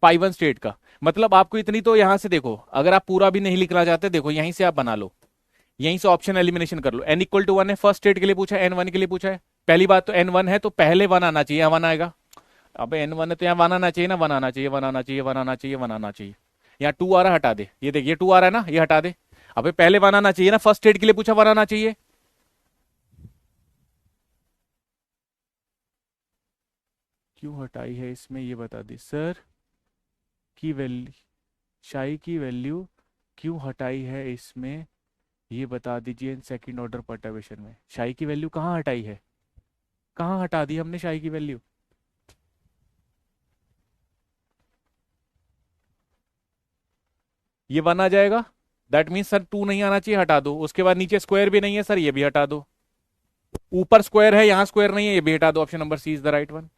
Speaker 1: पाई वन स्टेट का, मतलब आपको इतनी तो यहां से देखो, अगर आप पूरा भी नहीं लिखना चाहते देखो यहीं से आप बना लो, यहीं से ऑप्शन एलिमिनेशन कर लो। एन इक्वल टू वन है, फर्स्ट स्टेट के लिए पूछा है, एन वन के लिए पूछा है, पहली बात तो एन वन है तो पहले वन आना चाहिए, यहाँ वन आएगा। अब एन वन है तो यहाँ वन आना चाहिए ना, वन आना चाहिए, वन आना चाहिए, वन आना चाहिए, वन आना चाहिए। यहाँ टू आ रहा हटा दे, ये देखिए टू आ रहा है ना, ये हटा दे। अबे पहले वन आना चाहिए ना, फर्स्ट स्टेट के लिए पूछा वन आना चाहिए। क्यों हटाई है इसमें ये बता दी सर, की वैल्यू, शाई की वैल्यू क्यों हटाई है इसमें ये बता दीजिए। सेकंड ऑर्डर पर्टर्बेशन में शाई की वैल्यू कहाँ हटाई है, कहाँ हटा दी हमने शाई की वैल्यू? ये वन आ जाएगा, दैट मीन सर टू नहीं आना चाहिए, हटा दो। उसके बाद नीचे स्क्वायर भी नहीं है सर, ये भी हटा दो। ऊपर स्क्वायर है यहां स्क्वायर नहीं है, ये भी हटा दो। Option number C is the right one.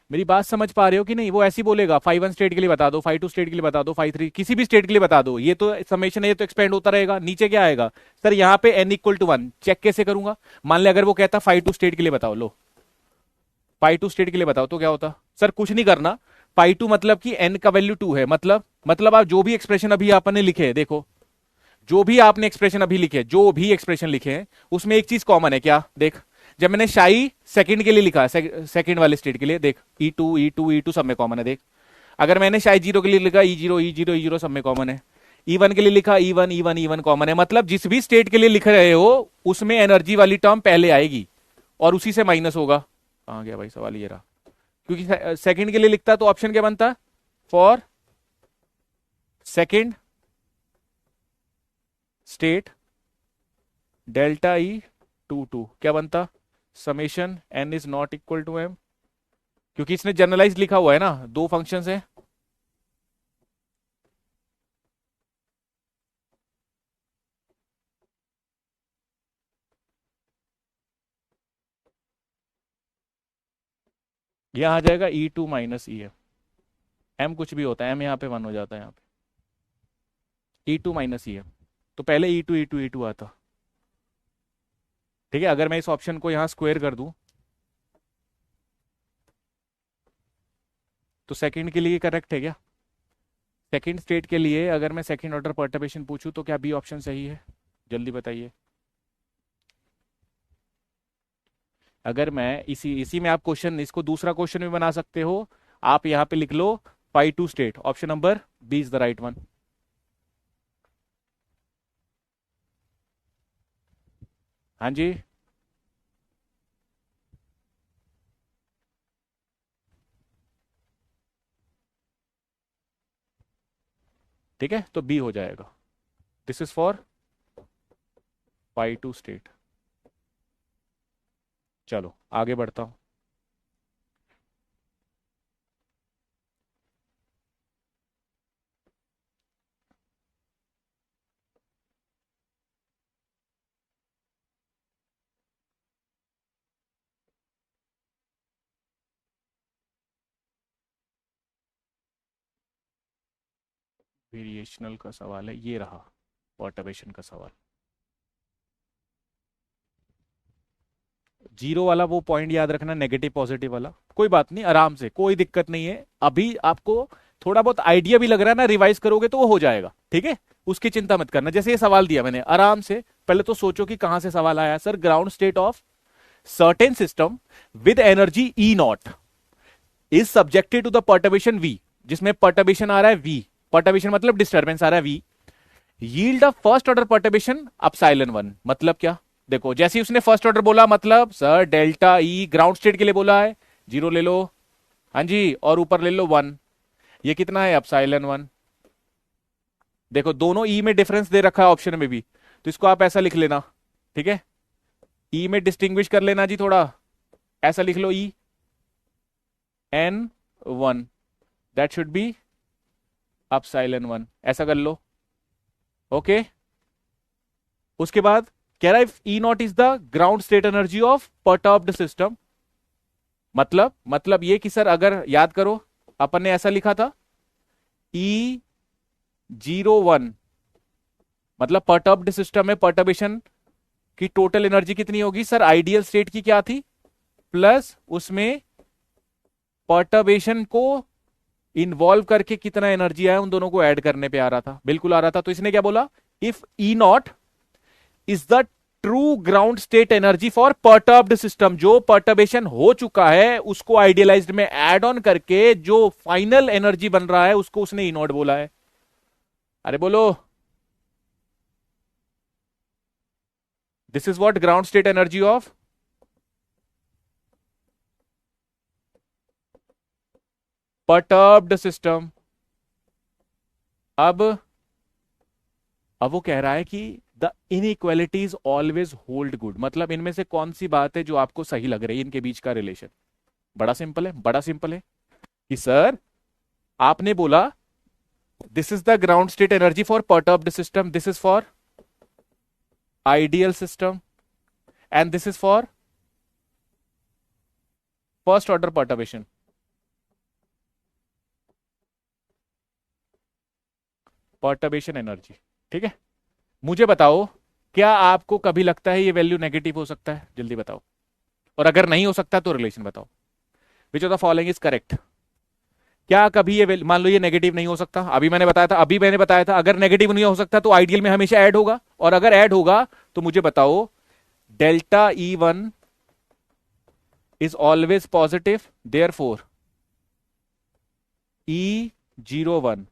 Speaker 1: मेरी बात समझ पा रहे हो कि नहीं? वो ऐसी बोलेगा फाइव वन स्टेट के लिए बता दो, फाइव टू स्टेट के लिए बता दो, फाइव थ्री किसी भी स्टेट के लिए बता दो। ये तो समेशन है, ये तो एक्सपेंड होता रहेगा। नीचे क्या आएगा सर? यहाँ पे n equal to one. Check कैसे करूंगा? मान ले अगर वो कहता फाइव टू स्टेट के लिए बताओ, लो फाइव टू स्टेट के लिए बताओ, तो क्या होता सर? कुछ नहीं करना। फाइव टू मतलब कि n का वैल्यू टू है, मतलब आप जो भी एक्सप्रेशन अभी आपने लिखे है, देखो जो भी आपने एक्सप्रेशन अभी लिखे, जो भी एक्सप्रेशन लिखे हैं उसमें एक चीज कॉमन है, क्या? देख, जब मैंने शाई सेकंड के लिए लिखा है, सेकंड वाले स्टेट के लिए, देख ई टू सब में कॉमन है। देख, अगर मैंने शायद जीरो के लिए लिखा ई जीरो सब में कॉमन है। ई1 के लिए लिखा ई वन कॉमन है। मतलब जिस भी स्टेट के लिए लिख रहे हो उसमें एनर्जी वाली टर्म पहले आएगी और उसी से माइनस होगा। कहां गया भाई सवाल? ये रहा। क्योंकि सेकंड के लिए लिखता तो ऑप्शन क्या बनता? For second state delta E two two क्या बनता? Summation n is not equal to m। क्योंकि इसने जनरलाइज लिखा हुआ है ना, दो फंक्शंस है। यह आ जाएगा E2 minus E M. M कुछ भी होता है, एम यहाँ पे वन हो जाता है यहाँ पे। E2 माइनस ई एम, तो पहले E2 आता। ठीक है, अगर मैं इस ऑप्शन को यहां स्क्वायर कर दूं तो सेकंड के लिए करेक्ट है क्या? सेकंड स्टेट के लिए अगर मैं सेकंड ऑर्डर पर्टर्बेशन पूछूं तो क्या बी ऑप्शन सही है? जल्दी बताइए। अगर मैं इसी इसी में आप क्वेश्चन, इसको दूसरा क्वेश्चन भी बना सकते हो। आप यहां पे लिख लो pi two state, option number B is the right one. हाँ जी, ठीक है, तो बी हो जाएगा। This is for pi two state. चलो आगे बढ़ता हूं। वेरिएशनल का सवाल है, ये रहा पर्टर्बेशन का सवाल। जीरो वाला वो पॉइंट याद रखना, नेगेटिव पॉजिटिव वाला। कोई बात नहीं, आराम से, कोई दिक्कत नहीं है। अभी आपको थोड़ा बहुत आइडिया भी लग रहा है ना, रिवाइज करोगे तो वो हो जाएगा। ठीक है, उसकी चिंता मत करना। जैसे ये सवाल दिया मैंने, आराम से पहले तो सोचो कि कहां से सवाल आया। Sir, ground state of certain system with energy E not is subjected to the perturbation V, जिसमें पर्टर्बेशन आ रहा है वी, पर्टर्बेशन मतलब डिस्टर्बेंस आ रहा है V, yield of first order perturbation epsilon one. मतलब क्या? देखो, जैसे ही उसने फर्स्ट ऑर्डर बोला, मतलब sir delta E ground state के लिए बोला है, जीरो ले लो, हाँ जी, और ऊपर ले लो वन। ये कितना है? Epsilon one. देखो दोनों ई में डिफरेंस दे रखा है ऑप्शन में भी, तो इसको आप ऐसा लिख लेना। ठीक है, ई में डिस्टिंग्विश कर लेना जी थोड़ा, ऐसा लिख लो, E N one, that should be epsilon one, ऐसा कर लो। ओके, उसके बाद कह रहा है E not is the ground state energy of perturbed system. मतलब ये कि सर, अगर याद करो अपन ने ऐसा लिखा था, ई जीरो वन मतलब परटर्ब्ड सिस्टम में पर्टर्बेशन की टोटल एनर्जी कितनी होगी सर? आइडियल स्टेट की क्या थी, प्लस उसमें पर्टर्बेशन को इन्वॉल्व करके कितना एनर्जी आया, उन दोनों को ऐड करने पे आ रहा था, बिल्कुल आ रहा था। तो इसने क्या बोला? If E not is the true ground state energy for perturbed system, जो पर्टर्बेशन हो चुका है उसको आइडियलाइज्ड में ऐड ऑन करके जो फाइनल एनर्जी बन रहा है उसको उसने ई नॉट बोला है। अरे बोलो, this is what ground state energy of perturbed system. अब अब वो कह रहा है कि the inequalities always hold good. मतलब इनमें से कौन सी बात है जो आपको सही लग रही है, इनके बीच का रिलेशन? बड़ा सिंपल है, बड़ा सिंपल है कि सर आपने बोला this is the ground state energy for perturbed system, this is for ideal system, and this is for first order perturbation. Perturbation energy. ठीक है, मुझे बताओ क्या आपको कभी लगता है ये वैल्यू नेगेटिव हो सकता है? जल्दी बताओ। और अगर नहीं हो सकता तो रिलेशन बताओ। विच of the following is correct? क्या कभी ये मान लो ये नेगेटिव नहीं हो सकता? अभी मैंने बताया था अगर नेगेटिव नहीं हो सकता तो आइडियल में हमेशा ऐड होगा, और अगर ऐड होगा तो मुझे बताओ delta E1 is always positive, therefore E01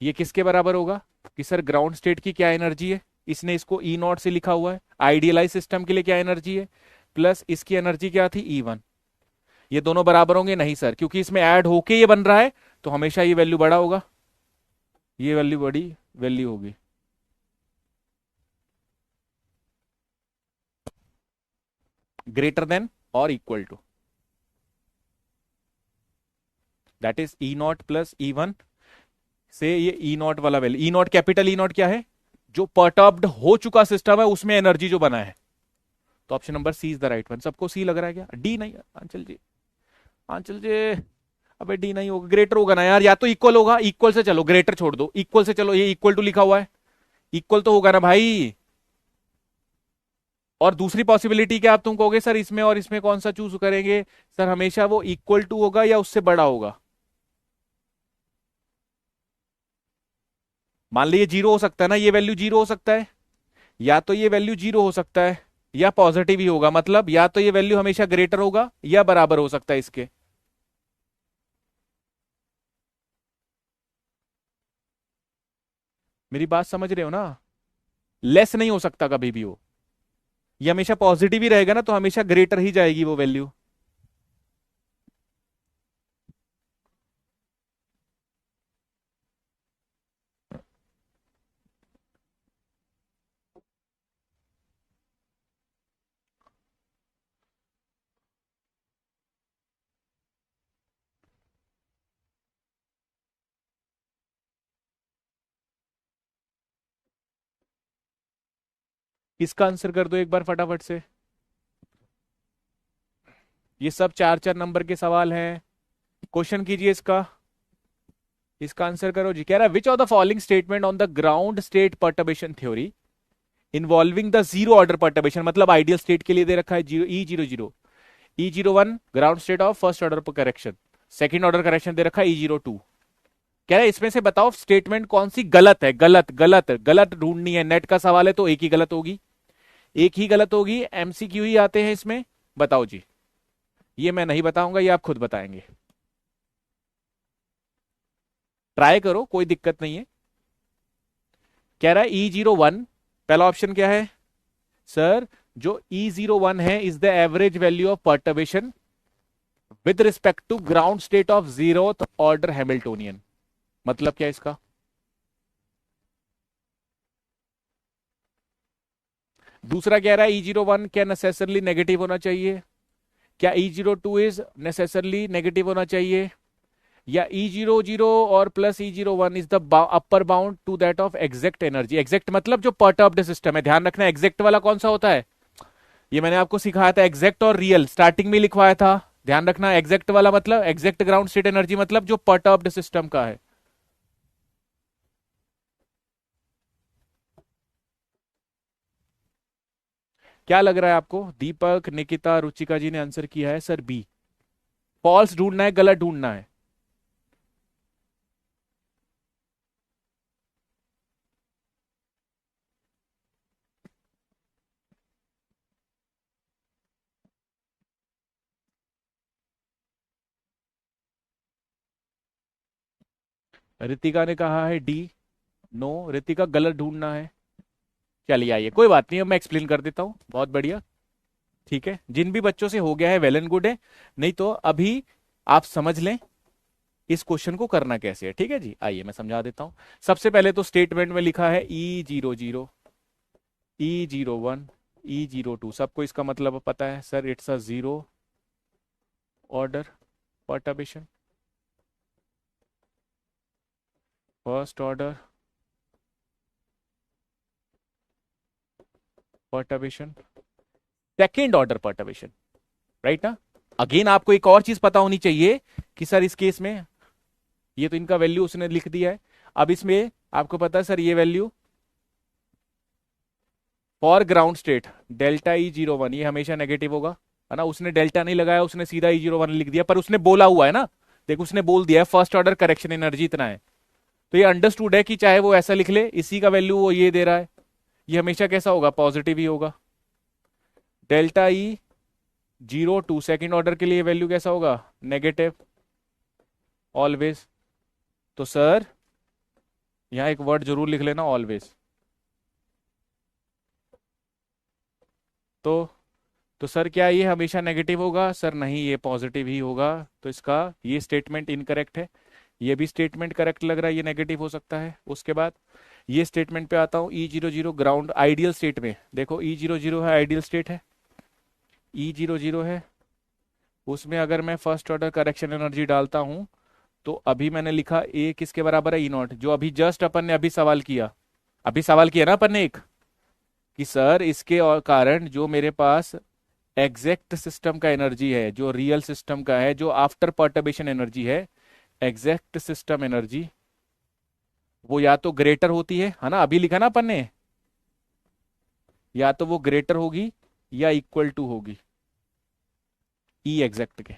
Speaker 1: ये किसके बराबर होगा? कि सर ग्राउंड स्टेट की क्या एनर्जी है, इसने इसको E0 से लिखा हुआ है, आइडियलाइज सिस्टम के लिए क्या एनर्जी है, प्लस इसकी एनर्जी क्या थी E1। ये दोनों बराबर होंगे? नहीं सर, क्योंकि इसमें ऐड होके ये बन रहा है तो हमेशा ये वैल्यू बड़ा होगा, ये वैल्यू बड़ी वैल्यू होगी। ग्रेटर देन और equal to, that is E0 plus E1 से ये E0 वाला वैल्यू, E0 कैपिटल E0 क्या है? जो पर्टर्ब्ड हो चुका सिस्टम है उसमें एनर्जी जो बना है। तो option number C is the right one. सबको सी लग रहा है क्या? डी नहीं? आंचल जी, आंचल जी, अबे डी नहीं होगा, ग्रेटर होगा ना यार, या तो इक्वल होगा, इक्वल से चलो, ग्रेटर छोड़ दो, इक्वल से चलो, ये इक्वल टू लिखा हुआ है, इक्वल तो होगा ना भाई। और दूसरी पॉसिबिलिटी क्या आप तुम कहोगे सर इसमें और इसमें कौन सा चूज करेंगे? सर हमेशा वो इक्वल टू होगा या उससे बड़ा होगा। मान लीजिए जीरो हो सकता है ना, ये वैल्यू जीरो हो सकता है, या तो ये वैल्यू जीरो हो सकता है या पॉजिटिव ही होगा, मतलब या तो ये वैल्यू हमेशा ग्रेटर होगा या बराबर हो सकता है इसके। मेरी बात समझ रहे हो ना? लेस नहीं हो सकता कभी भी वो, ये हमेशा पॉजिटिव ही रहेगा ना, तो हमेशा ग्रेटर ही जाएगी वो वैल्यू। इसका आंसर कर दो एक बार फटाफट से। ये सब चार चार नंबर के सवाल हैं, क्वेश्चन कीजिए इसका, इसका आंसर करो जी। कह रहा है which of the following statement on the ground state perturbation theory involving the zero order perturbation, मतलब आइडियल स्टेट के लिए दे रखा है E00, E01 ground state of first order correction, second order correction दे रखा है E02। कह रहा है इसमें से बताओ स्टेटमेंट कौन सी गलत है, गलत गलत गलत ढूंढनी है, नेट का सवाल है तो एक ही गलत होगी, एक ही गलत होगी, MCQ ही आते हैं इसमें। बताओ जी, ये मैं नहीं बताऊंगा, ये आप खुद बताएंगे, ट्राई करो, कोई दिक्कत नहीं है। कह रहा है E01, पहला ऑप्शन क्या है सर? जो E01 है is the average value of perturbation with respect to ground state of zeroth order Hamiltonian. मतलब क्या इसका? दूसरा कह रहा है E01 क्या नेसेसरली नेगेटिव होना चाहिए? क्या E02 इज नेसेसरली नेगेटिव होना चाहिए? या E00 और plus E01 is the upper bound to that of exact energy. Exact मतलब जो पर्टर्ब्ड सिस्टम है, ध्यान रखना एग्जैक्ट वाला कौन सा होता है, ये मैंने आपको सिखाया था, एग्जैक्ट और रियल स्टार्टिंग में लिखवाया था, ध्यान रखना। एग्जैक्ट वाला मतलब एग्जैक्ट ग्राउंड स्टेट एनर्जी मतलब जो पर्टर्ब्ड सिस्टम का है। क्या लग रहा है आपको? दीपक, निकिता, रुचिका जी ने आंसर किया है सर बी। फॉल्स ढूंढना है, गलत ढूंढना है। रितिका ने कहा है डी। नो, रितिका गलत ढूंढना है। चलिए आइए, कोई बात नहीं, अब मैं एक्सप्लेन कर देता हूं, बहुत बढ़िया। ठीक है, जिन भी बच्चों से हो गया है वेल एंड गुड है, नहीं तो अभी आप समझ लें इस क्वेश्चन को करना कैसे है। ठीक है जी, आइए मैं समझा देता हूं। सबसे पहले तो स्टेटमेंट में लिखा है E00, E01, E02, सबको इसका मतलब पता है sir, it's a zero order perturbation, first order perturbation, second order perturbation, right ना। अगेन आपको एक और चीज पता होनी चाहिए कि सर इस केस में ये तो इनका वैल्यू उसने लिख दिया है, अब इसमें आपको पता है सर ये value for ground state delta E01 ये हमेशा नेगेटिव होगा, है ना। उसने डेल्टा नहीं लगाया, उसने सीधा E01 लिख दिया, पर उसने बोला हुआ है ना, देखो उसने बोल दिया है फर्स्ट ऑर्डर करेक्शन एनर्जी इतना है, तो ये अंडरस्टूड है कि चाहे वो ऐसा लिख ले, इसी का वैल्यू वो ये दे रहा है, ये हमेशा कैसा होगा, पॉजिटिव ही होगा। डेल्टा E02 सेकेंड ऑर्डर के लिए वैल्यू कैसा होगा, नेगेटिव ऑलवेज। तो सर यहां एक वर्ड जरूर लिख लेना, ऑलवेज। तो तो सर क्या ये हमेशा नेगेटिव होगा, सर नहीं ये पॉजिटिव ही होगा, तो इसका ये स्टेटमेंट इनकरेक्ट है। ये भी स्टेटमेंट करेक्ट लग रहा है, ये नेगेटिव हो सकता है। उसके बाद ये स्टेटमेंट पे आता हूं, E00 ग्राउंड आइडियल स्टेट में, देखो E00 है, आइडियल स्टेट है, E00 है, उसमें अगर मैं फर्स्ट ऑर्डर करेक्शन एनर्जी डालता हूं, तो अभी मैंने लिखा ए किसके बराबर है, E0, जो अभी जस्ट अपन ने अभी सवाल किया, अभी सवाल किया ना अपन ने एक, कि सर इसके और कारण जो मेरे पास एग्जैक्ट सिस्टम का एनर्जी है, जो रियल सिस्टम का है, जो आफ्टर पर्टर्बेशन एनर्जी है, एग्जैक्ट सिस्टम एनर्जी, वो या तो ग्रेटर होती है ना, अभी लिखा ना अपन ने, या तो वो ग्रेटर होगी या इक्वल टू होगी ई एग्जैक्ट के।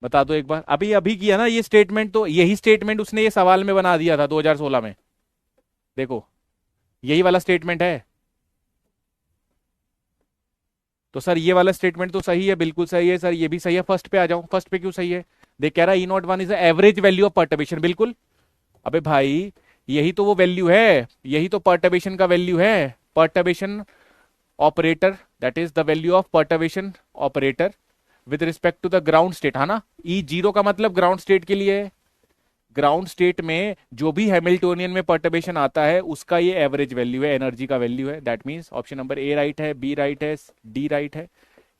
Speaker 1: बता दो एक बार, अभी अभी किया ना ये स्टेटमेंट, तो यही स्टेटमेंट उसने ये सवाल में बना दिया था 2016 में, देखो यही वाला स्टेटमेंट है। तो सर ये वाला स्टेटमेंट तो सही है, बिल्कुल सही है सर, ये भी सही है। फर्स्ट पे आ जाऊं, फर्स्ट पे क्यों सही है, देख कह रहा है E01 is average value of perturbation, बिल्कुल। अबे भाई यही तो वो वैल्यू है, यही तो पर्टर्बेशन का वैल्यू है, perturbation operator, that is the value of perturbation operator with respect to the ground state, है ना। E0 का मतलब ग्राउंड स्टेट के लिए है, ग्राउंड स्टेट में जो भी हैमिल्टोनियन में पर्टर्बेशन आता है उसका ये एवरेज वैल्यू है, एनर्जी का वैल्यू है। That means option number A right है, बी राइट है, डी राइट है,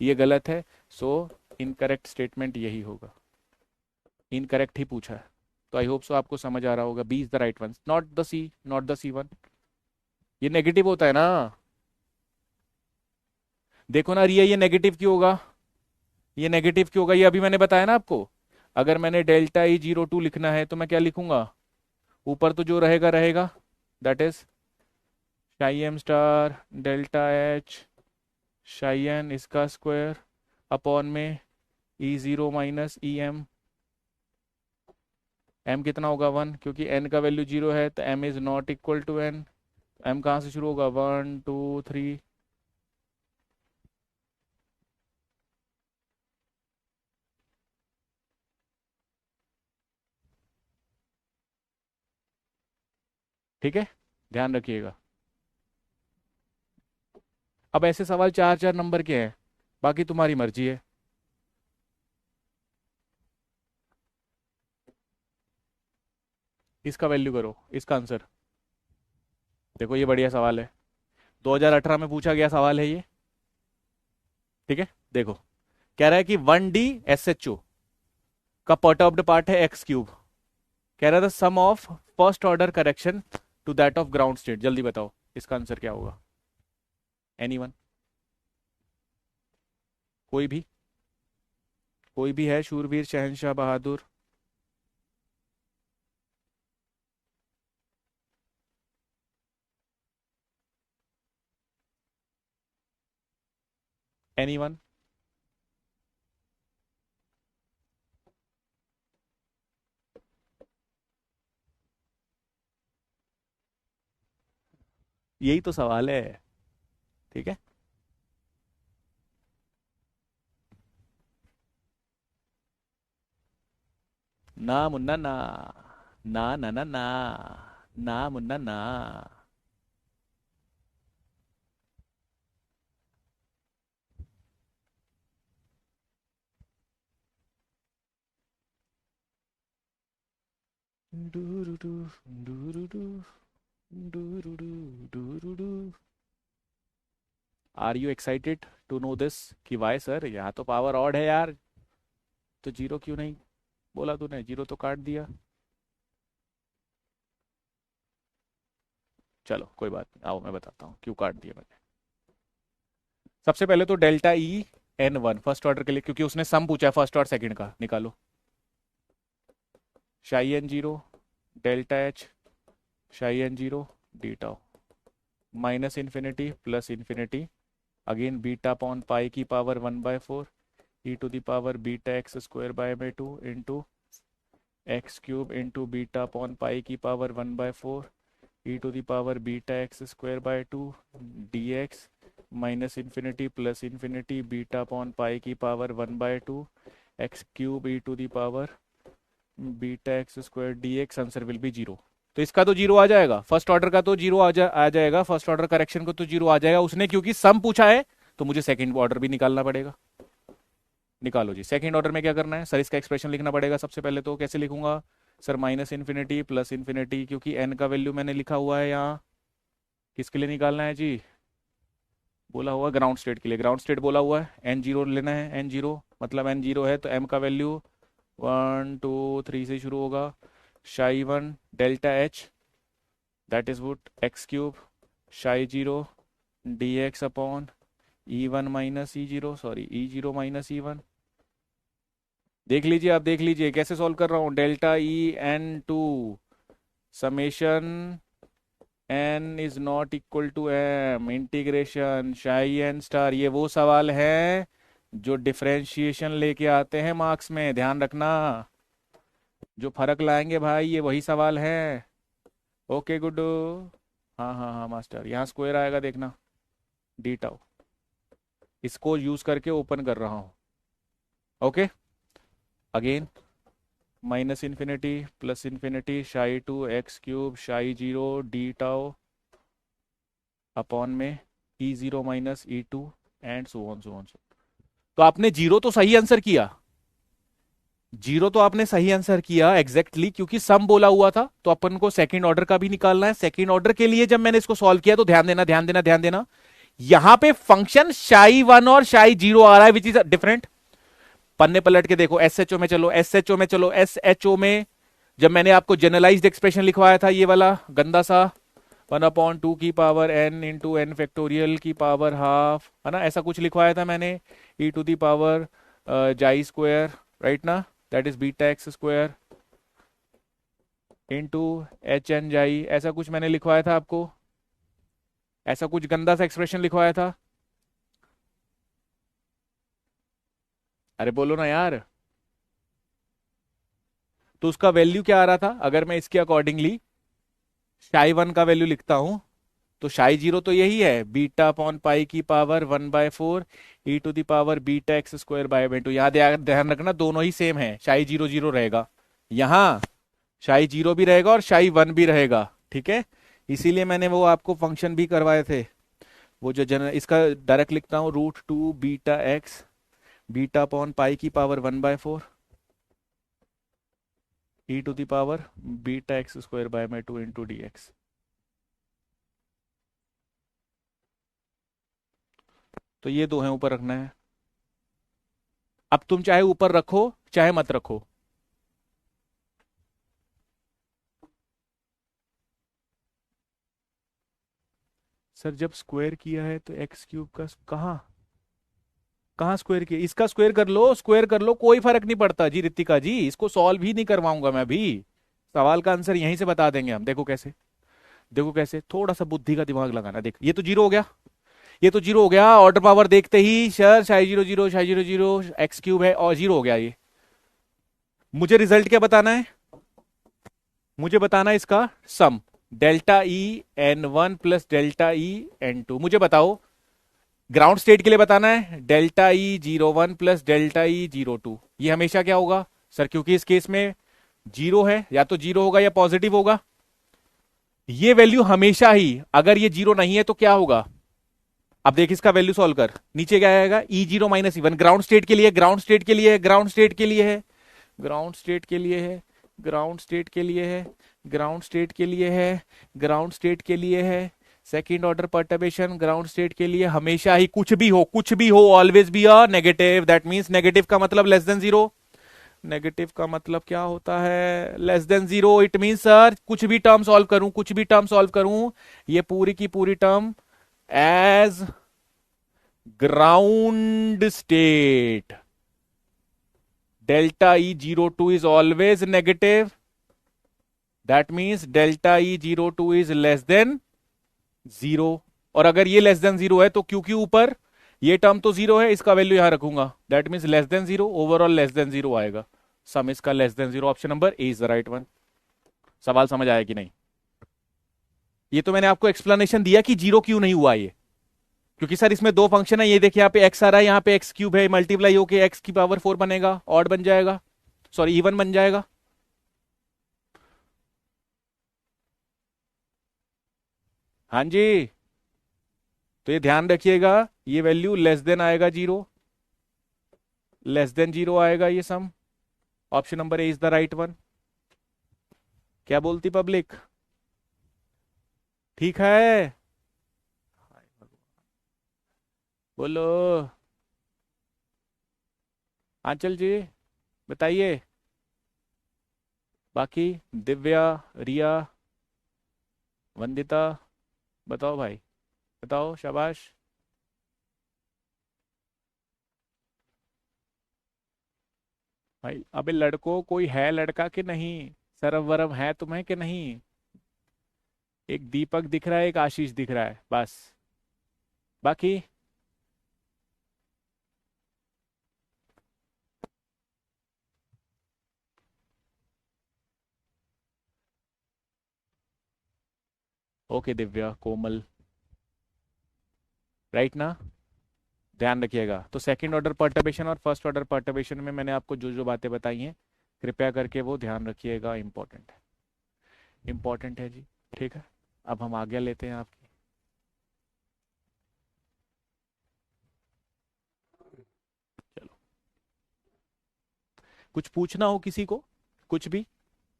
Speaker 1: ये गलत है। सो इनकरेक्ट स्टेटमेंट यही होगा, इनकरेक्ट ही पूछा है। तो आई होप सो आपको समझ आ रहा होगा, B is the right one, not the C, not the C1। ये नेगेटिव होता है ना, देखो ना रिया, ये नेगेटिव क्यों होगा, ये नेगेटिव क्यों होगा, ये अभी मैंने बताया ना आपको। अगर मैंने डेल्टा E02 लिखना है तो मैं क्या लिखूंगा, ऊपर तो जो रहेगा रहेगा, दैट इज शाई M star delta H psi N इसका स्क्वायर अपॉन में E0 माइनस EM। एम कितना होगा 1, क्योंकि एन का वैल्यू 0 है, तो M is not equal to N. M कहाँ से शुरू होगा, 1 2 3। ठीक है, ध्यान रखिएगा। अब ऐसे सवाल 4 4 नंबर के हैं, बाकी तुम्हारी मर्जी है। इसका वैल्यू करो, इसका आंसर देखो, ये बढ़िया सवाल है, 2018 में पूछा गया सवाल है ये। ठीक है, देखो कह रहा है कि 1D SHO का परटर्ब्ड पार्ट है x³ कह रहा था sum of first order correction to that of ground state, जल्दी बताओ इसका आंसर क्या होगा, एनीवन, कोई भी, कोई भी है, शूरवीर शहनशाह बहादुर। एनीवन, यही तो सवाल है। ठीक है, ना मुन्ना ना, ना ना ना ना, ना मुन्ना ना। डूरुडू, डूरुडू, डूरुडू, डूरुडू। Are you excited to know this, कि वाई सर यहाँ तो पावर ऑड है यार, तो जीरो क्यों नहीं बोला तूने, जीरो तो काट दिया। चलो कोई बात नहीं, आओ मैं बताता हूँ क्यों काट दिया मैंने। सबसे पहले तो delta E N1 first order के लिए, क्योंकि उसने सम पूछा है फर्स्ट और सेकंड का, निकालो। Psi n zero delta H psi n zero d tau minus infinity plus infinity again beta upon pi की power 1/4 E to the power beta x square by 2 into x cube into beta upon pi की power 1/4 E to the power beta x square by 2 d x minus infinity plus infinity beta upon pi की power 1/2 x cube e to the power beta x square D x. Answer will B zero. तो इसका तो zero आ जाएगा, first order का तो zero आ जाएगा, first order correction को तो जीरो आ जाएगा। उसने क्योंकि सम पूछा है तो मुझे सेकंड ऑर्डर भी निकालना पड़ेगा। निकालो जी, सेकंड ऑर्डर में क्या करना है सर, इसका एक्सप्रेशन लिखना पड़ेगा सबसे पहले। तो कैसे लिखूंगा sir, minus infinity plus infinity, क्योंकि एन का वैल्यू मैंने लिखा हुआ है यहाँ। किसके लिए निकालना है जी, बोला हुआ ग्राउंड स्टेट के लिए, ग्राउंड स्टेट बोला हुआ है, एन जीरो लेना है। एन जीरो मतलब एन जीरो है तो एम का वैल्यू 1 2 3 से शुरू होगा। Psi one delta H that is what x cube psi zero D x upon e one minus E zero, sorry e zero minus E one. देख लीजिए, आप देख लीजिए कैसे सॉल्व कर रहा हूँ। Delta E N two summation N is not equal to M integration psi N star. ये वो सवाल है जो डिफरेंशिएशन लेके आते हैं मार्क्स में, ध्यान रखना। जो फर्क लाएंगे भाई ये वही सवाल है। ओके गुड्डू, हाँ हाँ हाँ मास्टर, यहाँ स्क्वायर आएगा देखना, डी टाउ। इसको यूज करके ओपन कर रहा हूँ। Okay again minus infinity plus infinity psi two x cube psi zero d tau upon में ई zero minus E two and so on so on so. तो आपने जीरो तो सही आंसर किया, जीरो तो आपने सही आंसर किया एग्जैक्टली क्योंकि सम बोला हुआ था। तो अपन को सेकंड ऑर्डर का भी निकालना है। सेकंड ऑर्डर के लिए जब मैंने इसको सॉल्व किया तो ध्यान देना ध्यान देना ध्यान देना, यहां पे फंक्शन शाई वन और शाई जीरो आ रहा है विच इज डिफरेंट। पन्ने पलट के देखो, एसएचओ में चलो, एसएचओ में चलो, एसएचओ में जब मैंने आपको जनरलाइज्ड एक्सप्रेशन लिखवाया था ये वाला गंदा सा 1/2 की power n into n factorial की पावर हाफ, है ना, ऐसा कुछ लिखवाया था मैंने। E to the power xi square, right ना, that is beta x square into H n xi, ऐसा कुछ मैंने लिखवाया था आपको। ऐसा कुछ गंदा सा एक्सप्रेशन लिखवाया था। अरे बोलो ना यार। तो उसका वैल्यू क्या आ रहा था, अगर मैं इसके अकॉर्डिंगली शाई वन का वैल्यू लिखता हूं तो शाई जीरो तो यही है, बीटा अपॉन पाई की power 1/4 E to the power beta x square by 2। यहाँ ध्यान रखना दोनों ही सेम है, शाई जीरो जीरो रहेगा, यहाँ शाई जीरो भी रहेगा और शाई वन भी रहेगा, ठीक है। इसीलिए मैंने वो आपको फंक्शन भी करवाए थे, वो जो इसका डायरेक्ट लिखता हूँ √2 beta x beta upon pi की power 1/4 E to the power beta x square by 2 into D x. तो ये दो हैं, ऊपर रखना है। अब तुम चाहे ऊपर रखो चाहे मत रखो, सर जब स्क्वायर किया है तो एक्स क्यूब का कहाँ कहाँ स्क्वायर किया, इसका स्क्वायर कर लो, स्क्वायर कर लो, कोई फर्क नहीं पड़ता जी रितिका जी, इसको सॉल्व ही नहीं करवाऊंगा मैं भी, सवाल का आंसर यहीं से बता देंगे हम। देखो कैसे, देखो कैसे, थोड़ा सा बुद्धि का दिमाग लगाना। देख ये तो जीरो हो गया, ये तो जीरो हो गया, ऑर्डर पावर देखते ही सर शाई जीरो जीरो शाई जीरो जीरो एक्स क्यूब है और जीरो हो गया ये। मुझे रिजल्ट क्या बताना है, मुझे बताना है इसका sum, delta E N one plus delta E N two. मुझे बताओ ग्राउंड स्टेट के लिए बताना है डेल्टा ई जीरो वन प्लस डेल्टा ई जीरो टू। ये हमेशा क्या होगा सर, क्योंकि इस केस में जीरो है, या तो जीरो होगा या पॉजिटिव होगा। ये वैल्यू हमेशा ही, अगर ये जीरो नहीं है तो क्या होगा। अब देख इसका वैल्यू सॉल्व कर, नीचे क्या आएगा, ई जीरो माइनस ई वन। ग्राउंड स्टेट के लिए, ग्राउंड स्टेट के लिए, ग्राउंड स्टेट के लिए है, ग्राउंड स्टेट के लिए है, ग्राउंड स्टेट के लिए है, ग्राउंड स्टेट के लिए है, ग्राउंड स्टेट के लिए है, second order perturbation ground state के लिए हमेशा ही, कुछ भी हो always be a negative. That means negative का मतलब लेस देन जीरो, नेगेटिव का मतलब क्या होता है, less than zero. It means sir कुछ भी टर्म सॉल्व करूं, कुछ भी टर्म सॉल्व करूं, ये पूरी की पूरी term as ground state, delta E zero two is always negative, that means delta E zero two is less than zero. और अगर ये लेस देन जीरो है तो क्योंकि ऊपर ये टर्म तो जीरो है, इसका वैल्यू यहां रखूंगा, that means less than zero, overall less than zero आएगा। सम इसका less than zero, option number A is the right one. सवाल समझ आया कि नहीं? ये तो मैंने आपको एक्सप्लेनेशन दिया कि जीरो क्यों नहीं हुआ ये, क्योंकि सर इसमें दो फंक्शन है, ये देखिए यहाँ पे एक्स आ रहा है, यहाँ पे एक्स क्यूब है, मल्टीप्लाई होके एक्स की पावर फोर बनेगा, ऑड बन जाएगा, सॉरी इवन बन जाएगा। हाँ जी, तो ये ध्यान रखिएगा, ये वैल्यू लेस देन आएगा जीरो, लेस देन जीरो आएगा ये sum. Option number A is the right one. क्या बोलती पब्लिक? ठीक है, बोलो। आंचल जी बताइए, बाकी दिव्या, रिया, वंदिता, बताओ भाई, बताओ, शाबाश। भाई अबे लड़कों, कोई है लड़का कि नहीं? सरब वरब है तुम्हें कि नहीं? एक दीपक दिख रहा है, एक आशीष दिख रहा है, बस। बाकी ओके दिव्या, कोमल, राइट ना? ध्यान रखिएगा, तो सेकंड ऑर्डर पर्टर्बेशन और फर्स्ट ऑर्डर पर्टर्बेशन में मैंने आपको जो जो बातें बताई हैं, कृपया करके वो ध्यान रखिएगा, इंपॉर्टेंट है, इंपॉर्टेंट है जी। ठीक है, अब हम आगे लेते हैं आपकी। चलो, कुछ पूछना हो किसी को, कुछ भी,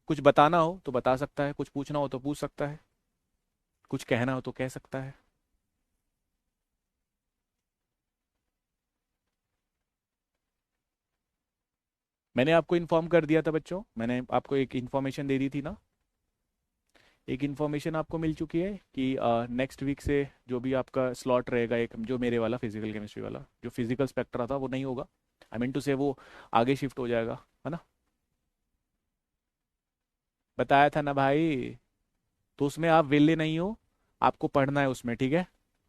Speaker 1: कुछ बताना हो तो बता सकता है, कुछ पूछना हो तो पूछ सकता है, कुछ कहना हो तो कह सकता है। मैंने आपको इन्फॉर्म कर दिया था बच्चों, मैंने आपको एक इन्फॉर्मेशन दे दी थी ना, एक इन्फॉर्मेशन आपको मिल चुकी है कि नेक्स्ट वीक से जो भी आपका स्लॉट रहेगा, एक जो मेरे वाला फिजिकल केमिस्ट्री वाला जो फिजिकल स्पेक्ट्रा था वो नहीं होगा, आई मीन टू से वो आगे शिफ्ट हो जाएगा, है ना? बताया था ना भाई। तो उसमें आप वेले नहीं हो, आपको पढ़ना है उसमें, ठीक है?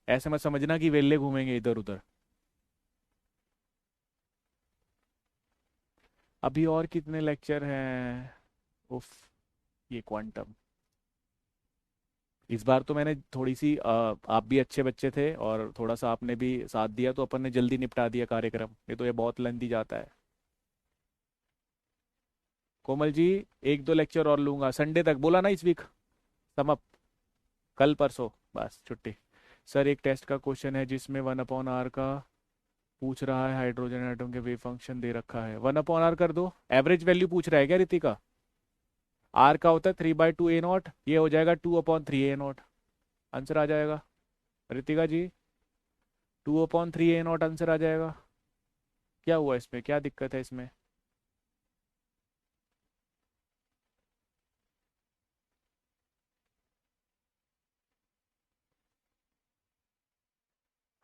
Speaker 1: ऐसे मत समझना कि वेले घूमेंगे इधर उधर। अभी और कितने लेक्चर हैं? उफ, ये क्वांटम, इस बार तो मैंने थोड़ी सी आप भी अच्छे बच्चे थे और थोड़ा सा आपने भी साथ दिया तो अपन ने जल्दी निपटा दिया कार्यक्रम, नहीं तो ये बहुत लेंथी जाता है। कोमल जी, एक दो लेक्चर और लूंगा संडे तक, बोला ना इस वीक, सम अप, कल परसों बस छुट्टी। सर एक टेस्ट का क्वेश्चन है जिसमें वन अपॉन आर का पूछ रहा है, हाइड्रोजन एटम के वेव फंक्शन दे रखा है, वन अपॉन आर कर दो, एवरेज वैल्यू पूछ रहा है क्या रितिका? आर का होता है three by two a naught, ये हो जाएगा two upon three a naught, answer आ जाएगा। Ritika ji, two upon three a naught answer आ जाएगा। क्या हुआ इसमें, क्या दिक्कत है इसमें?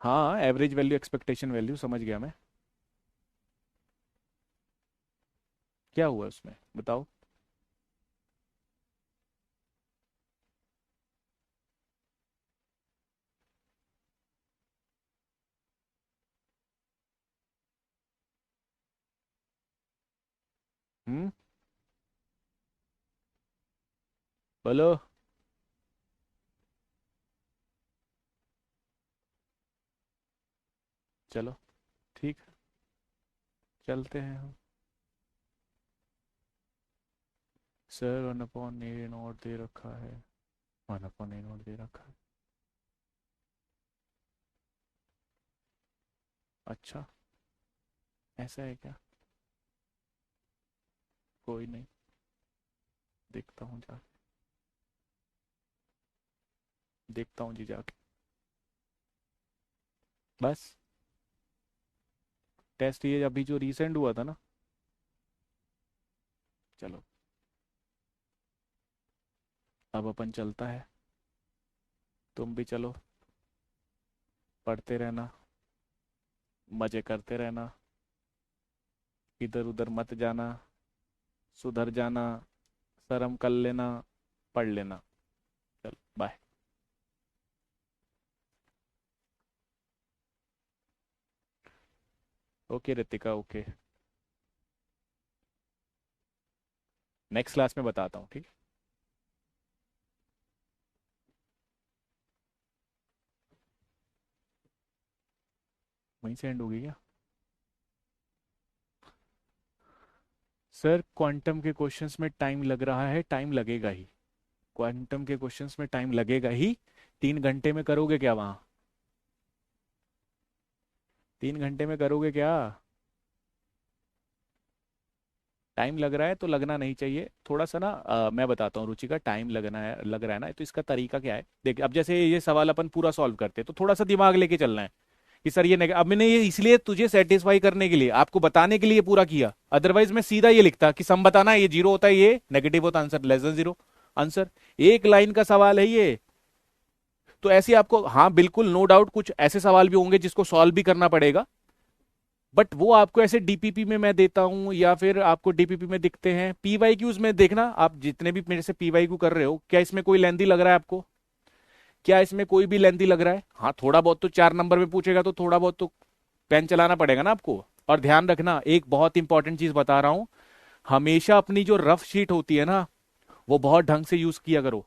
Speaker 1: हाँ, एवरेज वैल्यू एक्सपेक्टेशन वैल्यू समझ गया मैं। क्या हुआ उसमें बताओ। हम्म, बोलो। चलो, ठीक है, चलते हैं हम। Sir one upon A not they रखा है, one upon A not they रखा है, अच्छा, ऐसा है क्या? कोई नहीं, देखता हूँ जाके, देखता हूँ जी जाके, बस। टेस्ट ये अभी जो रिसेंट हुआ था ना, चलो, अब अपन चलता है, तुम भी चलो, पढ़ते रहना, मजे करते रहना, इधर उधर मत जाना, सुधर जाना, शर्म कर लेना, पढ़ लेना। चल bye. Okay Ritika, okay. Next class में बताता हूँ, ठीक। वहीं से एंड होगी क्या? सर क्वांटम के क्वेश्चंस में टाइम लग रहा है, टाइम लगेगा ही। क्वांटम के क्वेश्चंस में टाइम लगेगा ही। 3 घंटे में करोगे क्या वहां? 3 घंटे में करोगे क्या? टाइम लग रहा है तो लगना नहीं चाहिए थोड़ा सा ना। मैं बताता हूँ रुचिका, टाइम लगना है, लग रहा है ना, तो इसका तरीका क्या है, देखिए अब जैसे ये सवाल अपन पूरा सॉल्व करते हैं तो थोड़ा सा दिमाग लेके चलना है कि सर ये अब मैंने ये इसलिए तुझे सेटिस्फाई करने के लिए, आपको बताने के लिए पूरा किया, अदरवाइज मैं सीधा ये लिखता कि सम बताना है, ये जीरो होता है, ये नेगेटिव होता है, answer less than zero. Answer एक लाइन का सवाल है ये। तो ऐसे आपको, हाँ बिल्कुल नो डाउट कुछ ऐसे सवाल भी होंगे जिसको सॉल्व भी करना पड़ेगा, बट वो आपको ऐसे डीपीपी में मैं देता हूं या फिर आपको डीपीपी में दिखते हैं, पीवाई क्यूज में देखना, आप जितने भी मेरे से पीवाई क्यू कर रहे हो, क्या इसमें कोई लेंदी लग रहा है आपको? क्या इसमें कोई भी लेंदी लग रहा है? हाँ थोड़ा बहुत तो 4 नंबर में पूछेगा तो थोड़ा बहुत तो पेन चलाना पड़ेगा ना आपको। और ध्यान रखना एक बहुत इंपॉर्टेंट चीज बता रहा हूं, हमेशा अपनी जो रफ शीट होती है ना, वो बहुत ढंग से यूज किया करो।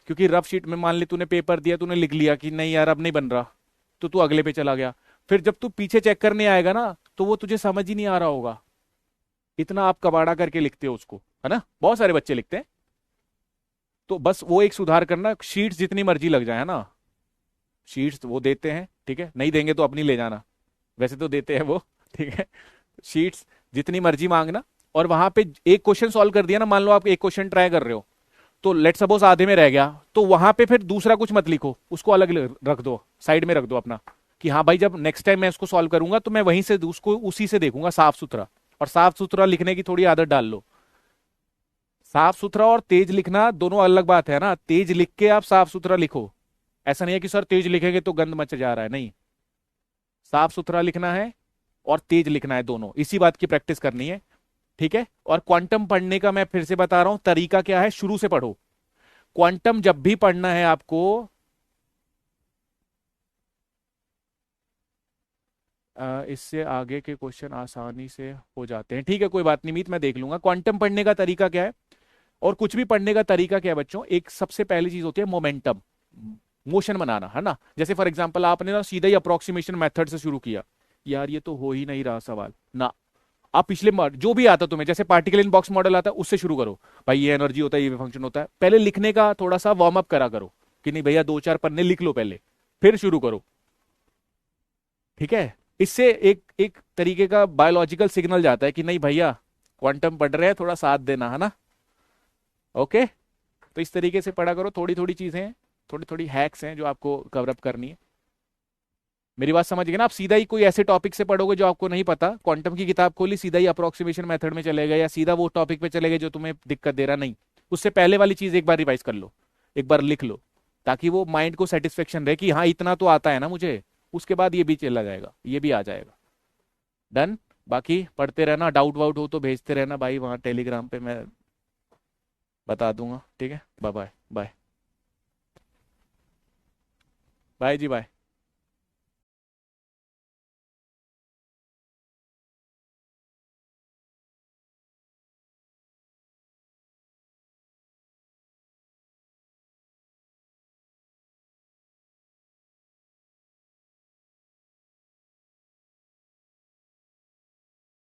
Speaker 1: क्योंकि रफ शीट में मान ली तूने पेपर दिया, तूने लिख लिया कि नहीं यार अब नहीं बन रहा, तो तू अगले पे चला गया, फिर जब तू पीछे चेक करने आएगा ना तो वो तुझे समझ ही नहीं आ रहा होगा। इतना आप कबाड़ा करके लिखते हो उसको, है ना, बहुत सारे बच्चे लिखते हैं। तो बस वो एक सुधार करना, शीट्स जितनी मर्जी लग जाए, है ना, शीट्स वो देते हैं, ठीक है, नहीं देंगे तो अपनी ले जाना, वैसे तो देते हैं वो, ठीक है। शीट्स जितनी मर्जी मांगना, और वहां पे एक क्वेश्चन सॉल्व कर दिया ना, मान लो आप एक क्वेश्चन ट्राई कर रहे हो, तो लेट सपोज आधे में रह गया, तो वहां पे फिर दूसरा कुछ मत लिखो, उसको अलग रख दो, साइड में रख दो अपना, कि हाँ भाई जब नेक्स्ट टाइम मैं उसको सॉल्व करूंगा तो मैं वहीं से उसको उसी से देखूंगा साफ सुथरा। और साफ सुथरा लिखने की थोड़ी आदत डाल लो। साफ सुथरा और तेज लिखना दोनों अलग बात है ना, तेज लिख के आप साफ सुथरा लिखो। ऐसा नहीं है कि सर तेज लिखेंगे तो गंद मच जा रहा है, नहीं, साफ सुथरा लिखना है और तेज लिखना है, दोनों इसी बात की प्रैक्टिस करनी है, ठीक है। और क्वांटम पढ़ने का मैं फिर से बता रहा हूं तरीका क्या है, शुरू से पढ़ो। क्वांटम जब भी पढ़ना है आपको, इससे आगे के क्वेश्चन आसानी से हो जाते हैं, ठीक है कोई बात नहीं मीत, मैं देख लूंगा। क्वांटम पढ़ने का तरीका क्या है, और कुछ भी पढ़ने का तरीका क्या है बच्चों, एक सबसे पहली चीज होती है मोमेंटम, मोशन बनाना, है ना। जैसे फॉर एग्जांपल आपने ना सीधा ही अप्रोक्सीमेशन मेथड से शुरू किया, यार ये तो हो ही नहीं रहा सवाल ना, आप पिछले जो भी आता तुम्हें, जैसे पार्टिकल इन बॉक्स मॉडल आता है उससे शुरू करो, भाई ये एनर्जी होता है, ये फंक्शन होता है, पहले लिखने का थोड़ा सा वार्म अप करा करो, कि नहीं भैया 2-4 पन्ने लिख लो पहले, फिर शुरू करो, ठीक है। इससे एक एक तरीके का बायोलॉजिकल सिग्नल जाता है कि नहीं भैया क्वांटम पढ़ रहे हैं, थोड़ा साथ देना, है ना। ओके, तो इस तरीके से पढ़ा करो, थोड़ी थोड़ी चीजें हैं, थोड़ी थोड़ी हैक्स हैं जो आपको कवर अप करनी है। मेरी बात समझ गए ना, आप सीधा ही कोई ऐसे टॉपिक से पढ़ोगे जो आपको नहीं पता, क्वांटम की किताब खोली सीधा ही अप्रोक्सीमेशन मेथड में चले गए, या सीधा वो टॉपिक पे चले गए जो तुम्हें दिक्कत दे रहा नहीं, उससे पहले वाली चीज एक बार रिवाइज कर लो, एक बार लिख लो, ताकि वो माइंड को सेटिस्फेक्शन रहे कि हाँ इतना तो आता है ना मुझे, उसके बाद ये भी चला जाएगा, ये भी आ जाएगा। डन। बाकी पढ़ते रहना, डाउट वाउट हो तो भेजते रहना भाई, वहां टेलीग्राम पे मैं बता दूंगा, ठीक है। Bye bye bye. बाय जी बाय।